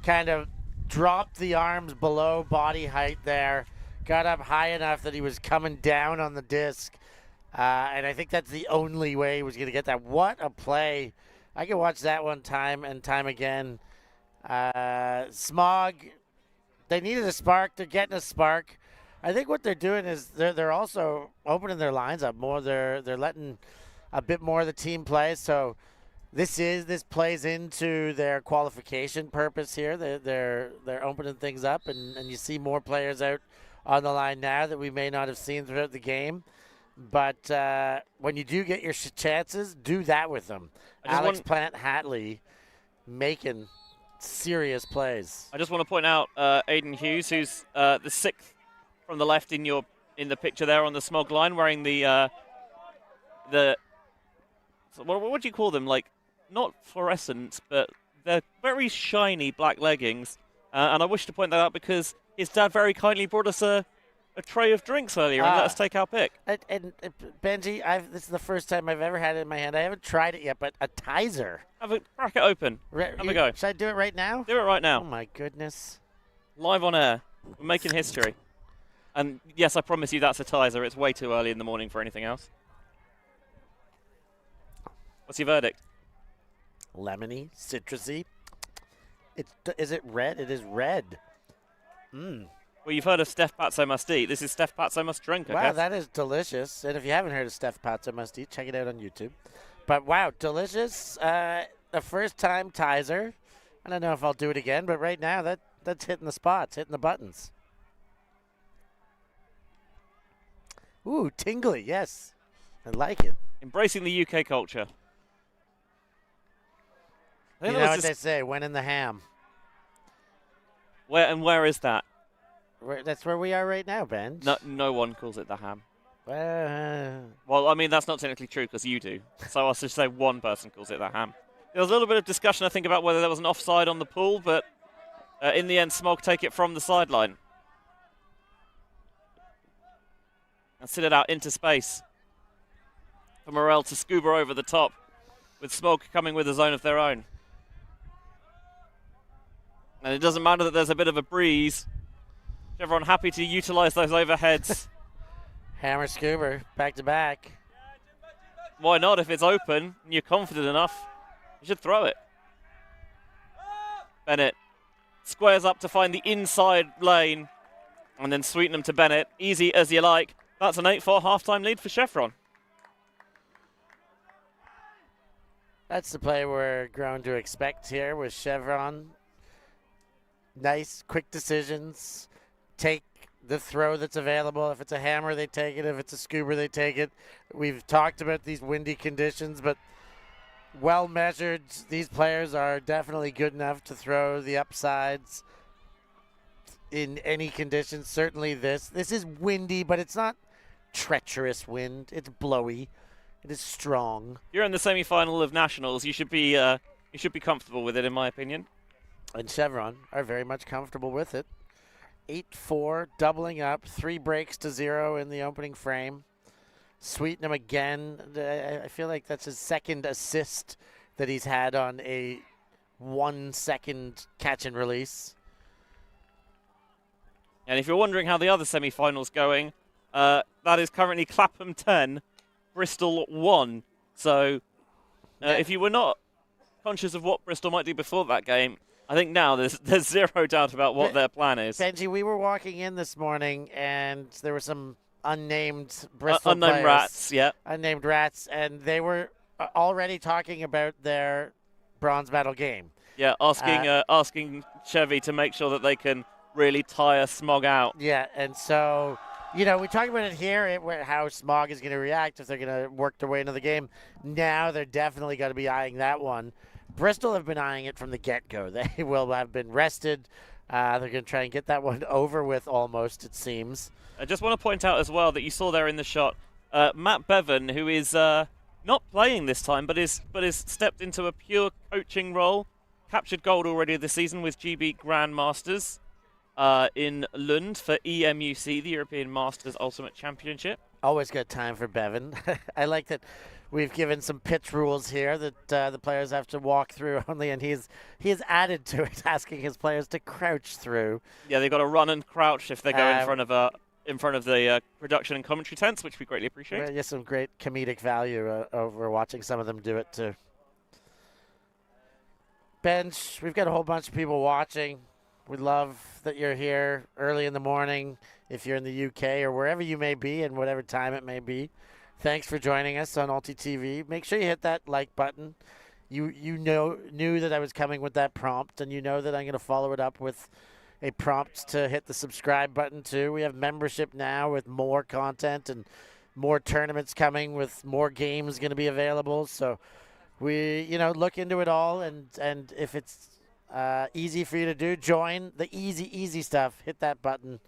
Kind of dropped the arms below body height there. Got up high enough that he was coming down on the disc. And I think that's the only way he was going to get that. What a play. I can watch that one time and time again. SMOG, they needed a spark. They're getting a spark. I think what they're doing is they're also opening their lines up more. They're letting a bit more of the team play. So this plays into their qualification purpose here. They're opening things up, and you see more players out on the line now that we may not have seen throughout the game. But when you do get your chances, do that with them. Alex Plant Haitley making serious plays. I just want to point out Aidan Hughes, who's the 6th from the left in the picture there on the SMOG line, wearing the what do you call them? Like, not fluorescent, but they're very shiny black leggings. And I wish to point that out because his dad very kindly brought us a tray of drinks earlier and let us take our pick. And Benji, this is the first time I've ever had it in my hand. I haven't tried it yet, but a Tizer. Crack it open. Have a go. Should I do it right now? Do it right now. Oh, my goodness. Live on air. We're making history. And yes, I promise you that's a Tizer. It's way too early in the morning for anything else. What's your verdict? Lemony, citrusy. Is it red? It is red. Mmm. Well, you've heard of Steph Patso Must Eat. This is Steph Patso Must Drink, I wow, guess. that is delicious. And if you haven't heard of Steph Patso Must Eat, check it out on YouTube. But wow, delicious. The first time Tizer. I don't know if I'll do it again, but right now that's hitting the spots, hitting the buttons. Ooh, tingly, yes. I like it. Embracing the UK culture. You know what they say, when in the ham. Where is that? That's where we are right now, Ben. No one calls it the ham. Well, I mean, that's not technically true because you do. So I'll just say one person calls it the ham. There was a little bit of discussion, I think, about whether there was an offside on the pool, but in the end, SMOG take it from the sideline. And sit it out into space for Morel to scuba over the top, with SMOG coming with a zone of their own. And it doesn't matter that there's a bit of a breeze. Chevron happy to utilize those overheads. Hammer scuba, back to back. Why not? If it's open and you're confident enough, you should throw it. Bennett squares up to find the inside lane and then sweeten them to Bennett. Easy as you like. That's an 8-4 halftime lead for Chevron. That's the play we're grown to expect here with Chevron. Nice, quick decisions. Take the throw that's available. If it's a hammer, they take it. If it's a scuba, they take it. We've talked about these windy conditions, but well measured. These players are definitely good enough to throw the upsides in any conditions. Certainly this. This is windy, but it's not treacherous wind. It's blowy. It is strong. You're in the semi-final of Nationals. You should be comfortable with it, in my opinion. And Chevron are very much comfortable with it. 8-4, doubling up, 3 breaks to 0 in the opening frame. Sweeten him again. I feel like that's his second assist that he's had on a 1-second catch and release. And if you're wondering how the other semi-final's going, that is currently Clapham 10, Bristol 1. So if you were not conscious of what Bristol might do before that game, I think now there's zero doubt about what their plan is. Benji, we were walking in this morning, and there were some unnamed Bristol Unknown players. rats, yeah. Unnamed rats, and they were already talking about their bronze medal game. Yeah, asking Chevy to make sure that they can really tire SMOG out. Yeah, and so, we talk about it here, how SMOG is going to react if they're going to work their way into the game. Now they're definitely going to be eyeing that one. Bristol have been eyeing it from the get-go. They will have been rested. They're going to try and get that one over with almost, it seems. I just want to point out as well that you saw there in the shot, Matt Bevan, who is not playing this time, but is stepped into a pure coaching role. Captured gold already this season with GB Grandmasters in Lund for EMUC, the European Masters Ultimate Championship. Always good time for Bevan. I like that we've given some pitch rules here that the players have to walk through only, and he has added to it, asking his players to crouch through. Yeah, they've got to run and crouch if they go in front of the production and commentary tents, which we greatly appreciate. Yeah, some great comedic value over watching some of them do it too. Bench, we've got a whole bunch of people watching. We love that you're here early in the morning if you're in the UK or wherever you may be and whatever time it may be. Thanks for joining us on ULTI.TV. Make sure you hit that like button. You knew that I was coming with that prompt, and you know that I'm going to follow it up with a prompt to hit the subscribe button too. We have membership now with more content and more tournaments coming with more games going to be available. So we, look into it all, and if it's easy for you to do, join the easy stuff. Hit that button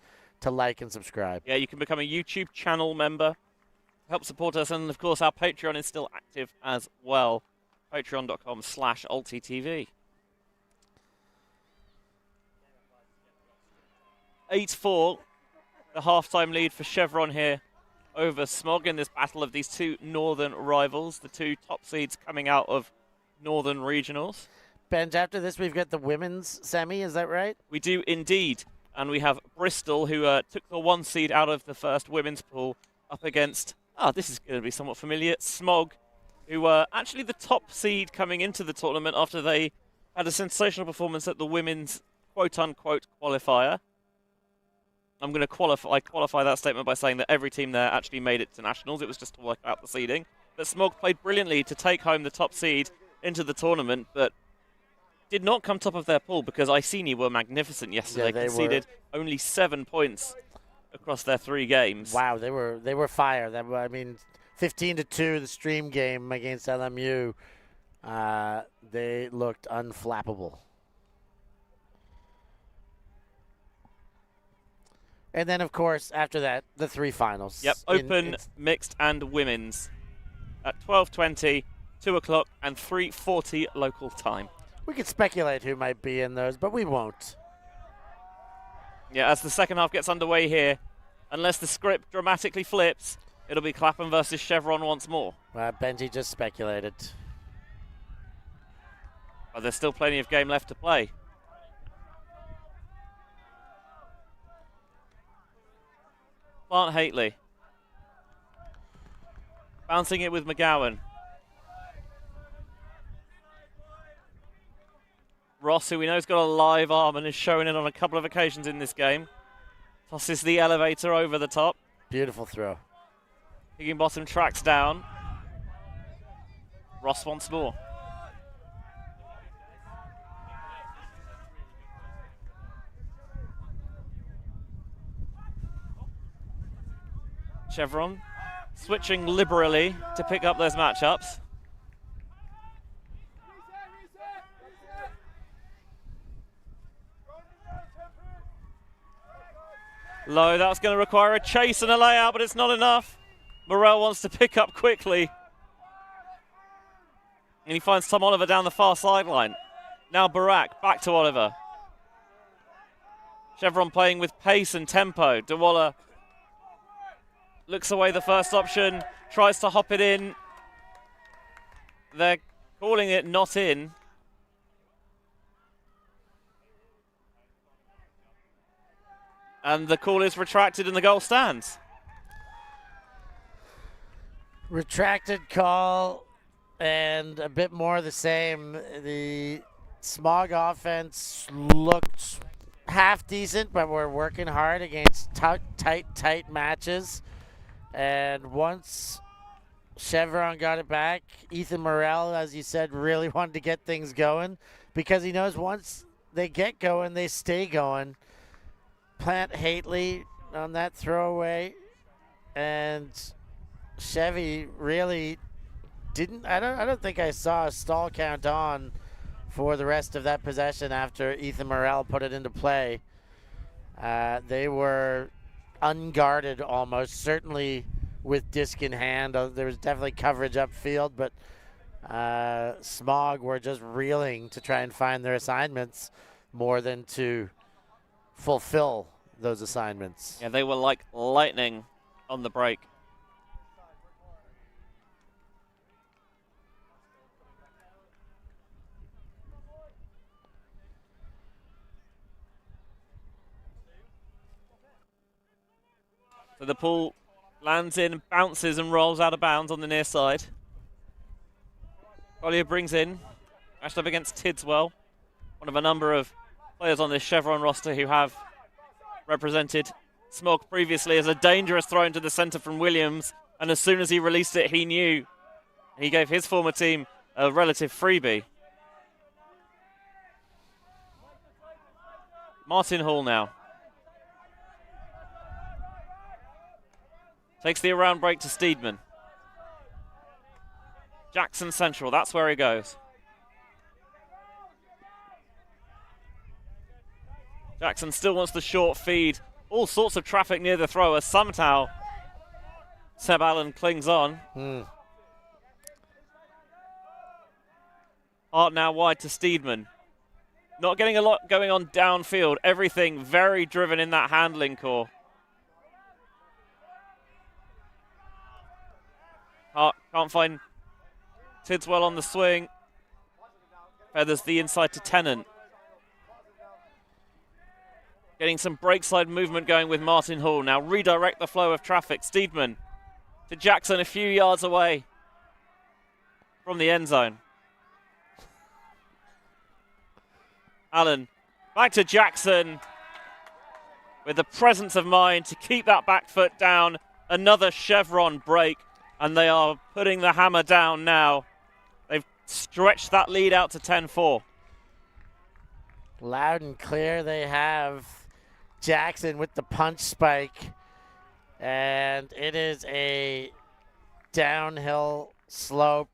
to like and subscribe. Yeah, you can become a YouTube channel member, help support us, and of course our Patreon is still active as well. Patreon.com/ULTI.TV. 8-4, the halftime lead for Chevron here over SMOG in this battle of these two northern rivals, the two top seeds coming out of northern regionals. Benj, after this we've got the women's semi, is that right? We do indeed, and we have Bristol, who took the 1 seed out of the first women's pool, up against, this is going to be somewhat familiar, SMOG, who were actually the top seed coming into the tournament after they had a sensational performance at the women's quote-unquote qualifier. I'm going to qualify that statement by saying that every team there actually made it to nationals. It was just to work out the seeding. But SMOG played brilliantly to take home the top seed into the tournament, but did not come top of their pool because Iceni were magnificent yesterday. They conceded only 7 points across their 3 games. Wow, they were fire. 15-2 the stream game against LMU. They looked unflappable. And then, of course, after that, the 3 finals. Yep, open, mixed, and women's at 12:20, 2 o'clock, and 3:40 local time. We could speculate who might be in those, but we won't. Yeah, as the second half gets underway here, unless the script dramatically flips, it'll be Clapham versus Chevron once more. Benji just speculated. But there's still plenty of game left to play. Plant Haitley. Bouncing it with McGowan. Ross, who we know has got a live arm and is showing it on a couple of occasions in this game, tosses the elevator over the top. Beautiful throw. Higginbottom tracks down. Ross once more. Chevron switching liberally to pick up those matchups. Low, that's going to require a chase and a layout, but it's not enough. Morel wants to pick up quickly. And he finds Tom Oliver down the far sideline. Now Barak, back to Oliver. Chevron playing with pace and tempo. Dewalla looks away the first option, tries to hop it in. They're calling it not in. And the call is retracted and the goal stands. Retracted call and a bit more the same. The SMOG offense looked half decent, but we're working hard against tight matches. And once Chevron got it back, Ethan Morel, as you said, really wanted to get things going because he knows once they get going, they stay going. Plant Hately on that throwaway, and Chevy really didn't. I don't think I saw a stall count on for the rest of that possession after Ethan Morel put it into play. They were unguarded almost, certainly with disc in hand. There was definitely coverage upfield, but SMOG were just reeling to try and find their assignments more than to fulfill those assignments. Yeah, they were like lightning on the break. So the ball lands in, bounces and rolls out of bounds on the near side. Garnier brings in, matched up against Tidswell, one of a number of players on this Chevron roster who have represented SMOG previously as a dangerous throw into the centre from Williams, and as soon as he released it, he knew he gave his former team a relative freebie. Martin Hall now. Takes the around break to Steedman. Jackson central, that's where he goes. Jackson still wants the short feed. All sorts of traffic near the thrower. Somehow, Seb Allen clings on. Hart now wide to Steedman. Not getting a lot going on downfield. Everything very driven in that handling core. Hart can't find Tidswell on the swing. Feathers the inside to Tennant. Getting some break side movement going with Martin Hall. Now redirect the flow of traffic. Steedman to Jackson a few yards away from the end zone. Allen back to Jackson with the presence of mind to keep that back foot down. Another Chevron break, and they are putting the hammer down now. They've stretched that lead out to 10-4. Loud and clear they have Jackson with the punch spike, and it is a downhill slope.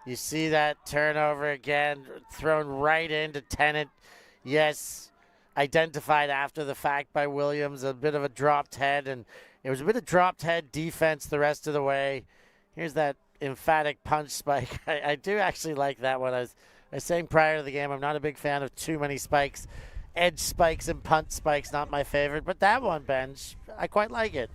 You see that turnover again, thrown right into Tennant. Yes, identified after the fact by Williams, a bit of a dropped head, and it was a bit of dropped head defense the rest of the way. Here's that emphatic punch spike. I do actually like that one. I was saying prior to the game, I'm not a big fan of too many spikes. Edge spikes and punch spikes, not my favorite, but that one, Benj, I quite like it.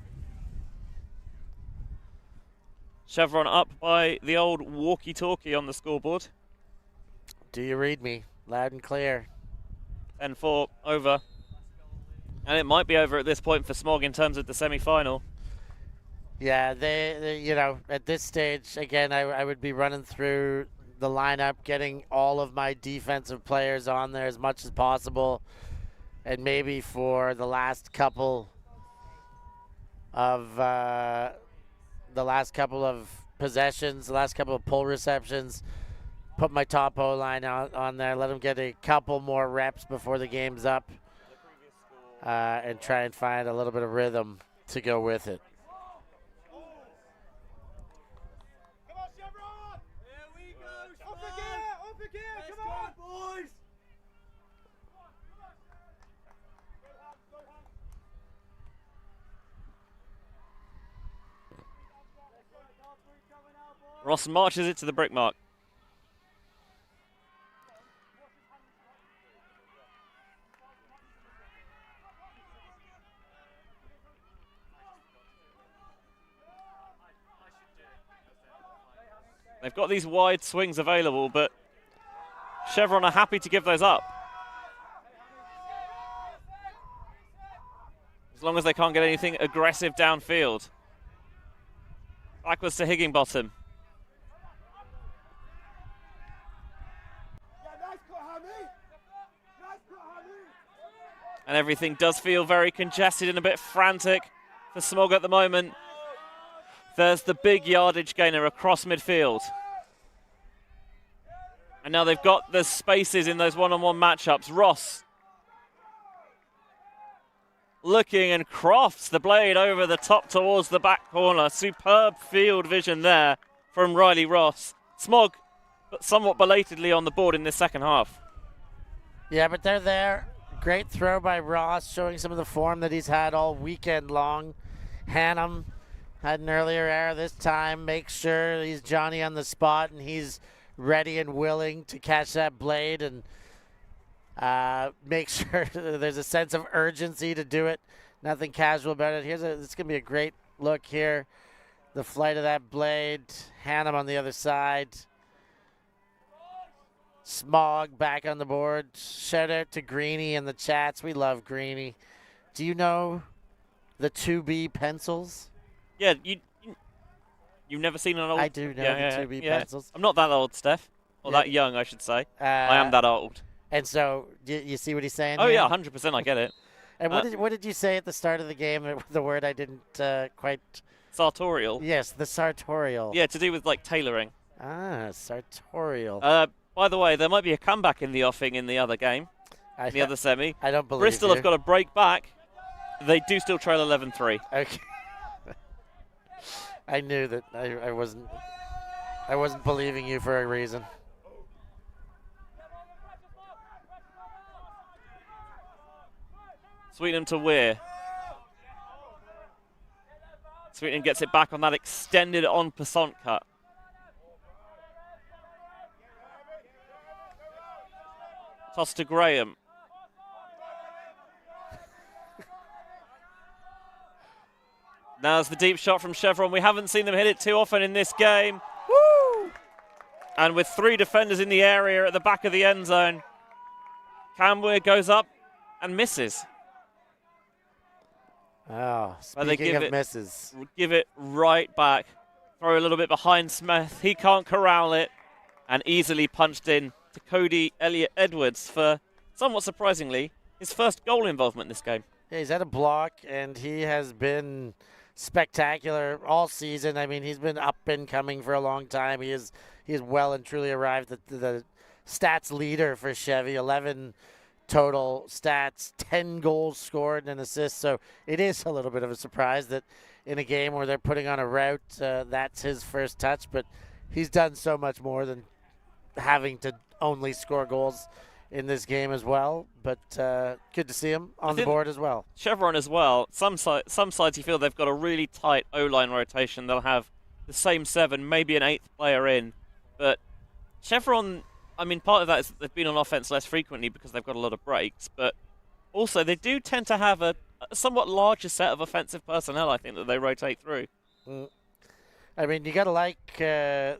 Chevron up by the old walkie-talkie on the scoreboard. Do you read me? Loud and clear. 10-4 over. And it might be over at this point for SMOG in terms of the semi-final. Yeah, they you know, at this stage, again, I would be running through the lineup, getting all of my defensive players on there as much as possible. And maybe for the last couple of possessions, the last couple of pull receptions, put my top O-line on there, let them get a couple more reps before the game's up, and try and find a little bit of rhythm to go with it. Come on, Chevron! There we go! Up again! Come on, boys! Ross marches it to the brick mark. They've got these wide swings available, but Chevron are happy to give those up. As long as they can't get anything aggressive downfield. Backwards to Higginbottom. And everything does feel very congested and a bit frantic for SMOG at the moment. There's the big yardage gainer across midfield. And now they've got the spaces in those one-on-one matchups. Ross looking and crafts the blade over the top towards the back corner. Superb field vision there from Riley Ross. SMOG, but somewhat belatedly on the board in this second half. Yeah, but they're there. Great throw by Ross, showing some of the form that he's had all weekend long. Hannum had an earlier error this time. Makes sure he's Johnny on the spot and he's ready and willing to catch that blade and make sure there's a sense of urgency to do it. Nothing casual about it. It's going to be a great look here. The flight of that blade. Hannum on the other side. SMOG back on the board. Shout out to Greeny in the chats. We love Greeny. Do you know the 2B pencils? Yeah, you've never seen an old... I do know the 2B pencils. I'm not that old, Steph. Or that young, I should say. I am that old. And so, you see what he's saying Oh, here? yeah, 100%, I get it. And what did you say at the start of the game? The word I didn't quite... Sartorial. Yes, the sartorial. Yeah, to do with, like, tailoring. Ah, sartorial. By the way, there might be a comeback in the offing in the other game, in the other semi. I don't believe Bristol you. have got to break back. They do still trail 11-3. Okay. I knew that I wasn't believing you for a reason. Sweetenham to Weir. Sweetenham gets it back on that extended on Passant cut. Toss to Graham. Now's the deep shot from Chevron. We haven't seen them hit it too often in this game. Woo! And with 3 defenders in the area at the back of the end zone, Cam Weir goes up and misses. Oh, speaking of misses. Give it right back. Throw a little bit behind Smith. He can't corral it. And easily punched in to Cody Elliott-Edwards for, somewhat surprisingly, his first goal involvement in this game. Yeah, he's had a block, and he has been spectacular all season. I mean, he's been up and coming for a long time. He is well and truly arrived at the stats leader for Chevy. 11 total stats, 10 goals scored and assists. So it is a little bit of a surprise that in a game where they're putting on a rout, that's his first touch. But he's done so much more than having to only score goals in this game as well. But good to see him on the board as well. Chevron as well. Some sides you feel they've got a really tight O-line rotation. They'll have the same 7, maybe an 8th player in. But Chevron, I mean, part of that is they've been on offense less frequently because they've got a lot of breaks. But also they do tend to have a somewhat larger set of offensive personnel, I think, that they rotate through. I mean, you got to like the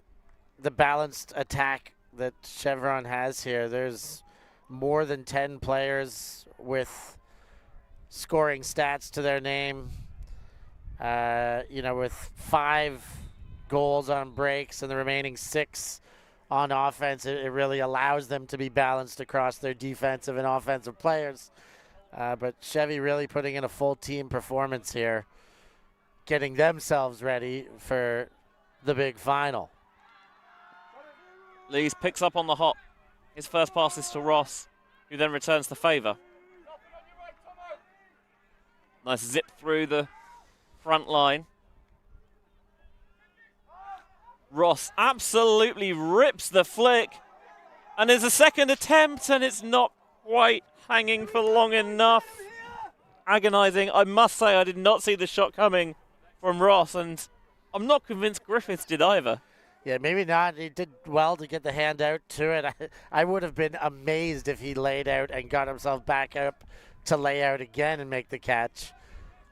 balanced attack that Chevron has here. There's more than 10 players with scoring stats to their name. With 5 goals on breaks and the remaining 6 on offense, it really allows them to be balanced across their defensive and offensive players. But Chevy really putting in a full team performance here, getting themselves ready for the big final. Lees picks up on the hop. His first pass is to Ross, who then returns the favour. Nice zip through the front line. Ross absolutely rips the flick. And there's a second attempt, and it's not quite hanging for long enough. Agonising. I must say, I did not see the shot coming from Ross, and I'm not convinced Griffiths did either. Yeah, maybe not. He did well to get the hand out to it. I would have been amazed if he laid out and got himself back up to lay out again and make the catch.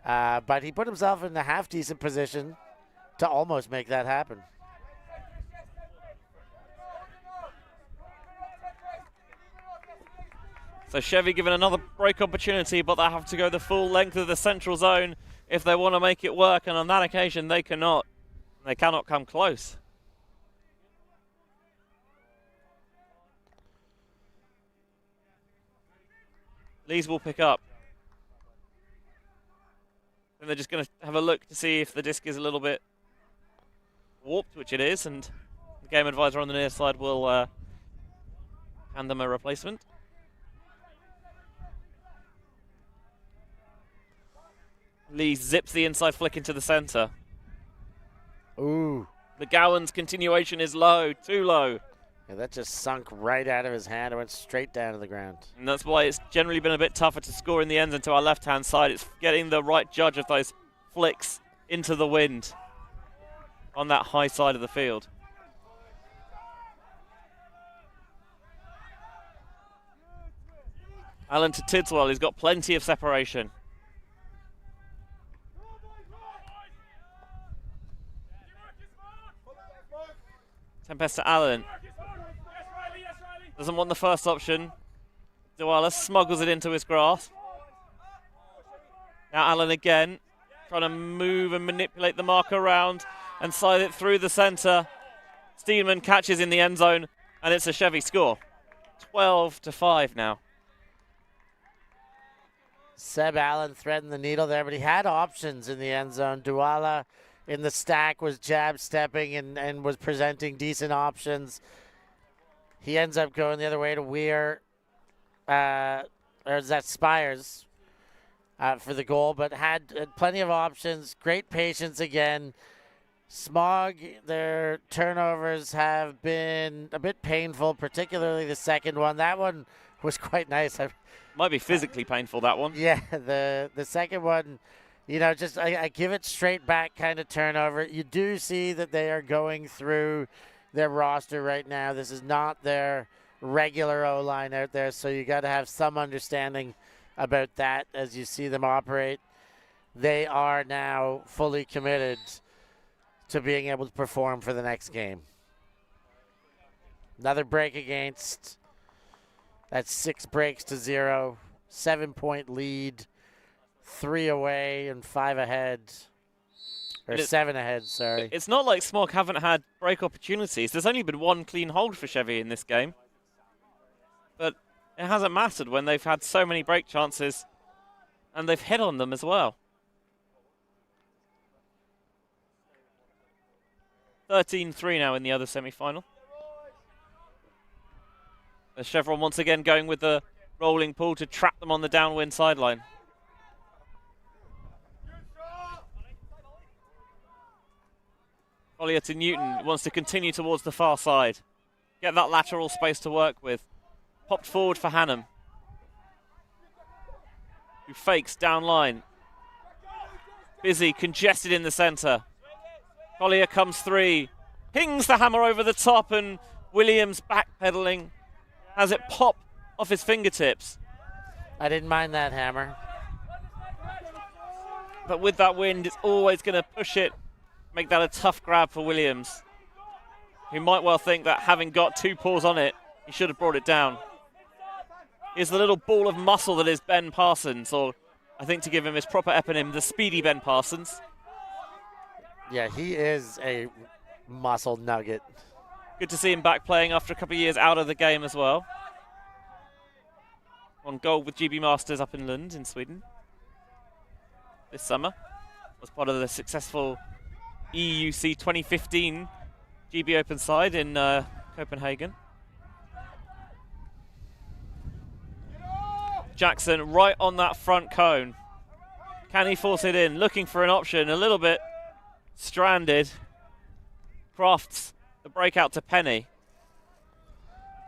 But he put himself in a half-decent position to almost make that happen. So Chevy given another break opportunity, but they have to go the full length of the central zone if they want to make it work, and on that occasion they cannot. They cannot come close. Lees will pick up. And they're just going to have a look to see if the disc is a little bit warped, which it is, and the game advisor on the near side will hand them a replacement. Lee zips the inside flick into the centre. Ooh. McGowan's continuation is low, too low. Yeah, that just sunk right out of his hand and went straight down to the ground. And that's why it's generally been a bit tougher to score in the ends and to our left-hand side. It's getting the right judge of those flicks into the wind on that high side of the field. Allen to Tidswell, he's got plenty of separation. Tempest to Allen. Doesn't want the first option. Douala smuggles it into his grasp. Now Allen again, trying to move and manipulate the mark around and side it through the centre. Steedman catches in the end zone, and it's a Chevy score. 12-5 now. Seb Allen threading the needle there, but he had options in the end zone. Douala in the stack was jab stepping and was presenting decent options. He ends up going the other way to Weir, or is that Spires, for the goal, but had plenty of options. Great patience again. SMOG, their turnovers have been a bit painful, particularly the second one. That one was quite nice. Might be physically painful, that one. Yeah, the second one, you know, just I give it straight back kind of turnover. You do see that they are going through their roster right now. This is not their regular O-line out there, so you got to have some understanding about that as you see them operate. They are now fully committed to being able to perform for the next game. Another break against. That's 6 breaks to 0. 7-point lead. 3 away and 5 ahead. Or 7 ahead, sorry. It's not like SMOG haven't had break opportunities. There's only been 1 clean hold for Chevy in this game. But it hasn't mattered when they've had so many break chances and they've hit on them as well. 13-3 now in the other semi-final. As Chevron once again going with the rolling pull to trap them on the downwind sideline. Collier to Newton, wants to continue towards the far side. Get that lateral space to work with. Popped forward for Hannum, who fakes down line. Busy, congested in the centre. Collier comes 3, pings the hammer over the top, and Williams backpedaling, has it pop off his fingertips. I didn't mind that hammer. But with that wind, it's always going to push it, make that a tough grab for Williams, who might well think that having got 2 paws on it, he should have brought it down. Here's the little ball of muscle that is Ben Parsons, or I think to give him his proper eponym, the speedy Ben Parsons. Yeah, he is a muscle nugget. Good to see him back playing after a couple of years out of the game as well. On gold with GB Masters up in Lund in Sweden this summer. Was part of the successful EUC 2015 GB Open side in Copenhagen. Jackson right on that front cone. Can he force it in? Looking for an option, a little bit stranded. Crafts the breakout to Penny.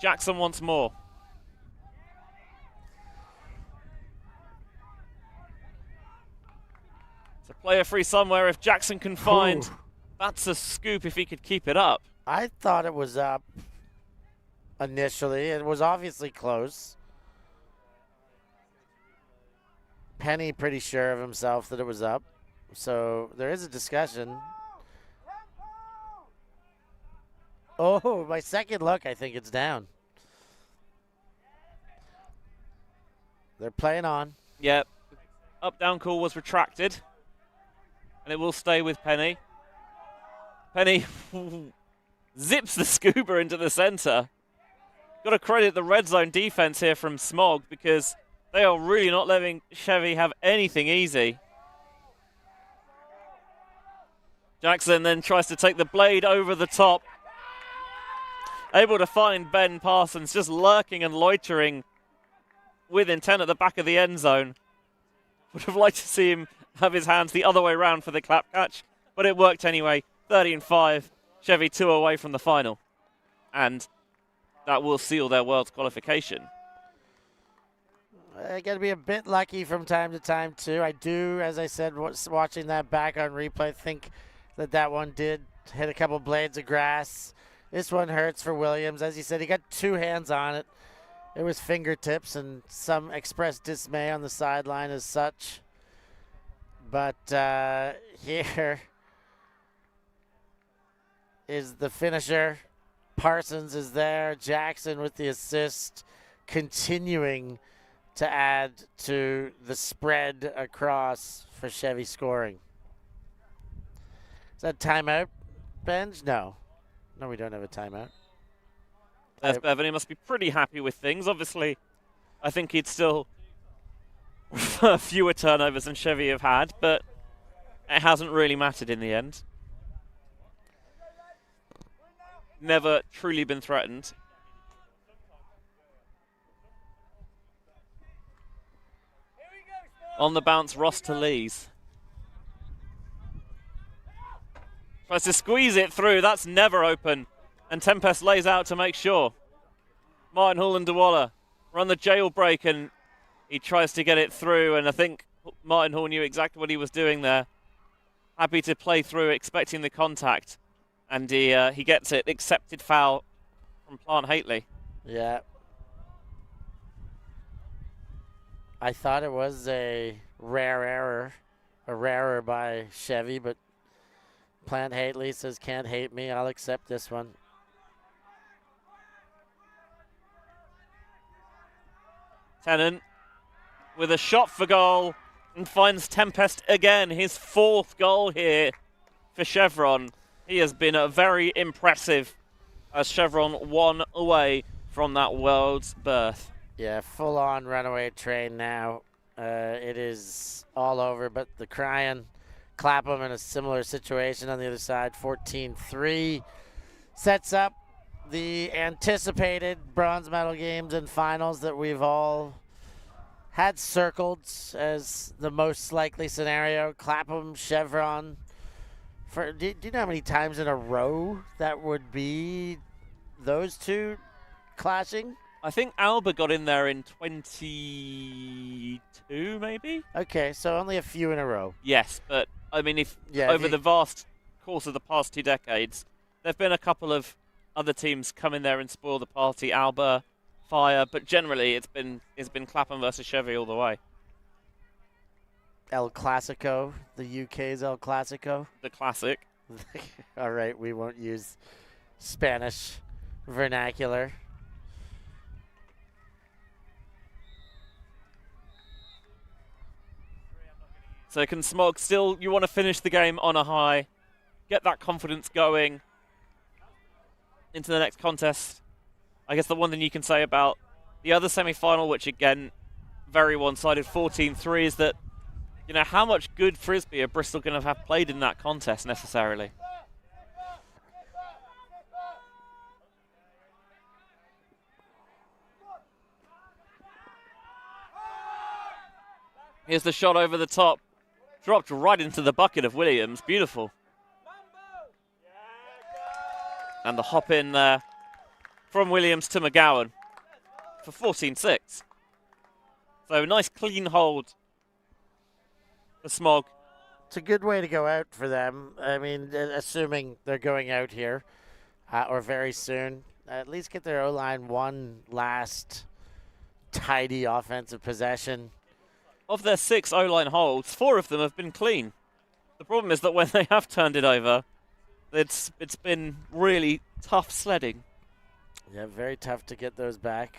Jackson once more. It's a player free somewhere if Jackson can find. Ooh. That's a scoop if he could keep it up. I thought it was up initially. It was obviously close. Penny pretty sure of himself that it was up. So there is a discussion. Oh, my second look, I think it's down. They're playing on. Yep. Up-down call was retracted. And it will stay with Penny. Penny zips the scuba into the center. Got to credit the red zone defense here from SMOG because they are really not letting Chevy have anything easy. Jackson then tries to take the blade over the top. Able to find Ben Parsons just lurking and loitering with intent at the back of the end zone. Would have liked to see him have his hands the other way around for the clap catch, but it worked anyway. 30-5, Chevy 2 away from the final. And that will seal their world's qualification. I got to be a bit lucky from time to time, too. I do, as I said, watching that back on replay, think that one did hit a couple blades of grass. This one hurts for Williams. As you said, he got 2 hands on it. It was fingertips and some expressed dismay on the sideline as such. But here is the finisher. Parsons is there. Jackson with the assist, continuing to add to the spread across for Chevy scoring. Is that timeout, Benj? No. No, we don't have a timeout. There's Bevan. He must be pretty happy with things. Obviously, I think he'd still prefer fewer turnovers than Chevy have had, but it hasn't really mattered in the end. Never truly been threatened. On the bounce, Ross to Lees. Tries to squeeze it through. That's never open. And Tempest lays out to make sure. Martin Hall-and-Dewalla run the jailbreak, and he tries to get it through. And I think Martin Hall knew exactly what he was doing there. Happy to play through, expecting the contact. And he gets it. Accepted foul from Plant Haitley. Yeah. I thought it was a rare error by Chevy, but Plant Haitley says, can't hate me, I'll accept this one. Tennant with a shot for goal and finds Tempest again. His 4th goal here for Chevron. He has been very impressive as Chevron 1 away from that world's berth. Yeah, full-on runaway train now. It is all over, but the crying, Clapham in a similar situation on the other side. 14-3 sets up the anticipated bronze medal games and finals that we've all had circled as the most likely scenario. Clapham, Chevron. Do you know how many times in a row that would be those two clashing? I think Alba got in there in 22, maybe? Okay, so only a few in a row. Yes, but I mean, over the vast course of the past 2 decades, there have been a couple of other teams come in there and spoil the party. Alba, Fire, but generally it's been Clapham versus Chevy all the way. El Clasico, the UK's El Clasico. The classic. All right, we won't use Spanish vernacular. So can SMOG still, you want to finish the game on a high, get that confidence going into the next contest. I guess the one thing you can say about the other semi-final, which again, very one-sided, 14-3, is that, you know, how much good Frisbee are Bristol going to have played in that contest necessarily? Here's the shot over the top. Dropped right into the bucket of Williams. Beautiful. And the hop in there from Williams to McGowan for 14-6. So nice clean hold for SMOG. It's a good way to go out for them. I mean, assuming they're going out here or very soon. At least get their O-line one last tidy offensive possession. Of their 6 O-line holds, 4 of them have been clean. The problem is that when they have turned it over, it's been really tough sledding. Yeah, very tough to get those back.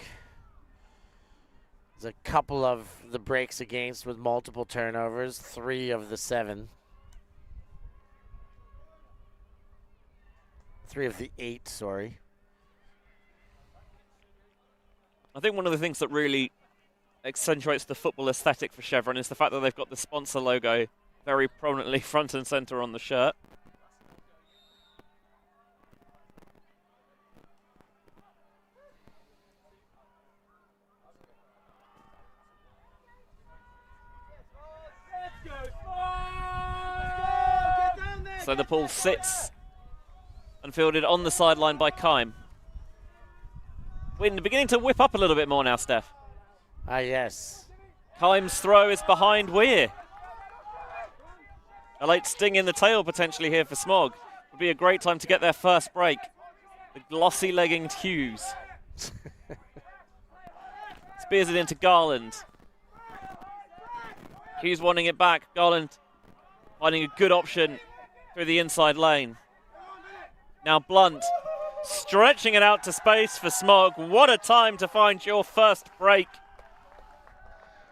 There's a couple of the breaks against with multiple turnovers, 3 of the 7. 3 of the 8, sorry. I think one of the things that really accentuates the football aesthetic for Chevron is the fact that they've got the sponsor logo very prominently front and center on the shirt. So the ball sits and fielded on the sideline by Keim. Wind beginning to whip up a little bit more now, Steph. Yes. Keim's throw is behind Weir. A late sting in the tail potentially here for SMOG. Would be a great time to get their first break. The glossy-legginged Hughes. Spears it into Garland. Hughes wanting it back. Garland finding a good option through the inside lane. Now Blunt stretching it out to space for SMOG. What a time to find your first break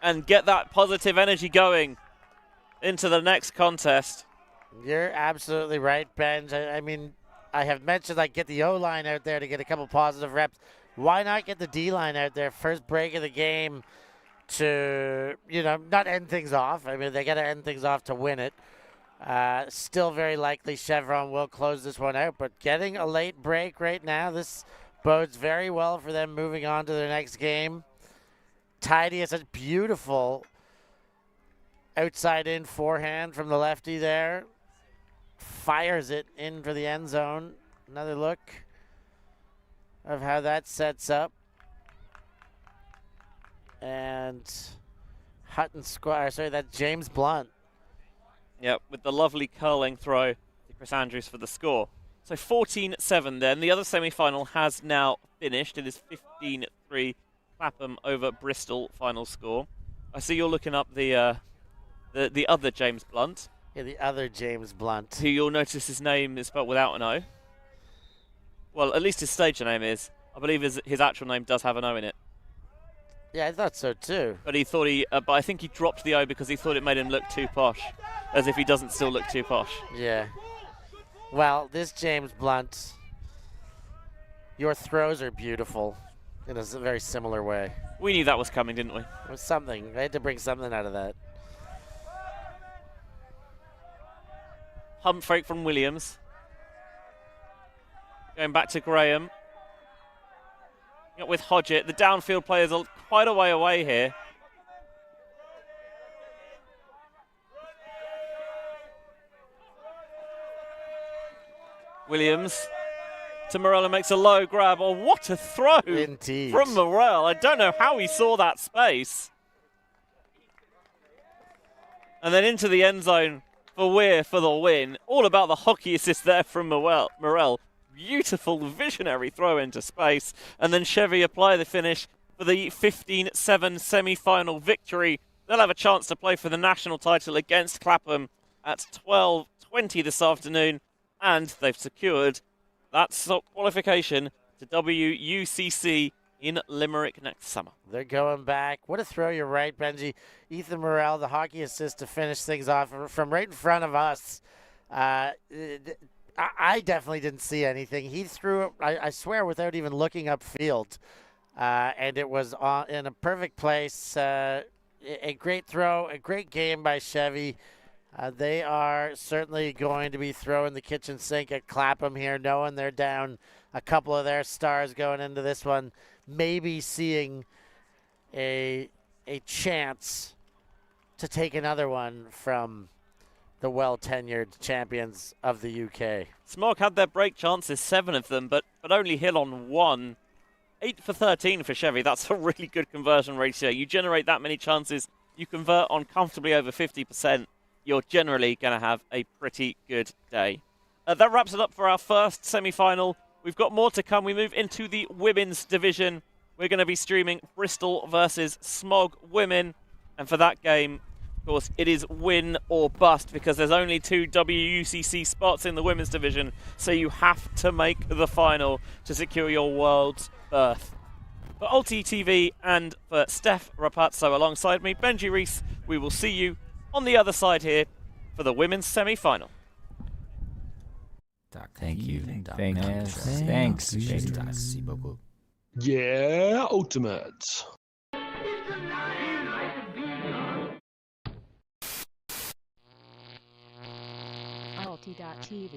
and get that positive energy going into the next contest. You're absolutely right, Ben. I mean, I have mentioned get the O-line out there to get a couple positive reps. Why not get the D-line out there? First break of the game to, not end things off. I mean, they got to end things off to win it. Still very likely Chevron will close this one out, but getting a late break right now, this bodes very well for them moving on to their next game. Tidy is a beautiful outside in forehand from the lefty there. Fires it in for the end zone. Another look of how that sets up. And Hutton Squire, sorry, that's James Blunt. Yep, with the lovely curling throw to Chris Andrews for the score. So 14-7 then. The other semi-final has now finished. It is 15-3 Clapham over Bristol final score. I see you're looking up the other James Blunt. Yeah, the other James Blunt. Who you'll notice his name is spelled without an O. Well, at least his stage name is. I believe his actual name does have an O in it. Yeah, I thought so too. But but I think he dropped the O because he thought it made him look too posh, as if he doesn't still look too posh. Yeah. Well, this James Blunt, your throws are beautiful in a very similar way. We knew that was coming, didn't we? It was something. I had to bring something out of that. Pump fake from Williams. Going back to Graham. With Hodgett. The downfield players are quite a way away here. Williams to Morel and makes a low grab. Oh, what a throw. Indeed. From Morel. I don't know how he saw that space. And then into the end zone for Weir for the win. All about the hockey assist there from Morel. Beautiful visionary throw into space. And then Chevy apply the finish for the 15-7 semi-final victory. They'll have a chance to play for the national title against Clapham at 12:20 this afternoon. And they've secured that qualification to WUCC in Limerick next summer. They're going back. What a throw, you're right, Benji. Ethan Morel, the hockey assist to finish things off from right in front of us. I definitely didn't see anything. He threw it, I swear, without even looking upfield. And it was in a perfect place. A great throw, a great game by Chevy. They are certainly going to be throwing the kitchen sink at Clapham here, knowing they're down a couple of their stars going into this one. Maybe seeing a chance to take another one from the well-tenured champions of the UK. SMOG had their break chances, 7 of them, but only hit on 1. 8 for 13 for Chevy. That's a really good conversion ratio. You generate that many chances, you convert on comfortably over 50%. You're generally going to have a pretty good day. That wraps it up for our first semi-final. We've got more to come. We move into the women's division. We're going to be streaming Bristol versus SMOG women. And for that game, of course, it is win or bust because there's only 2 WUCC spots in the women's division. So you have to make the final to secure your world's berth. For ULTI.TV and for Steph Rapazzo alongside me, Benji Rees, we will see you on the other side here for the women's semi-final. Thank you. Thanks. Yeah, ultimate. ULTI.TV.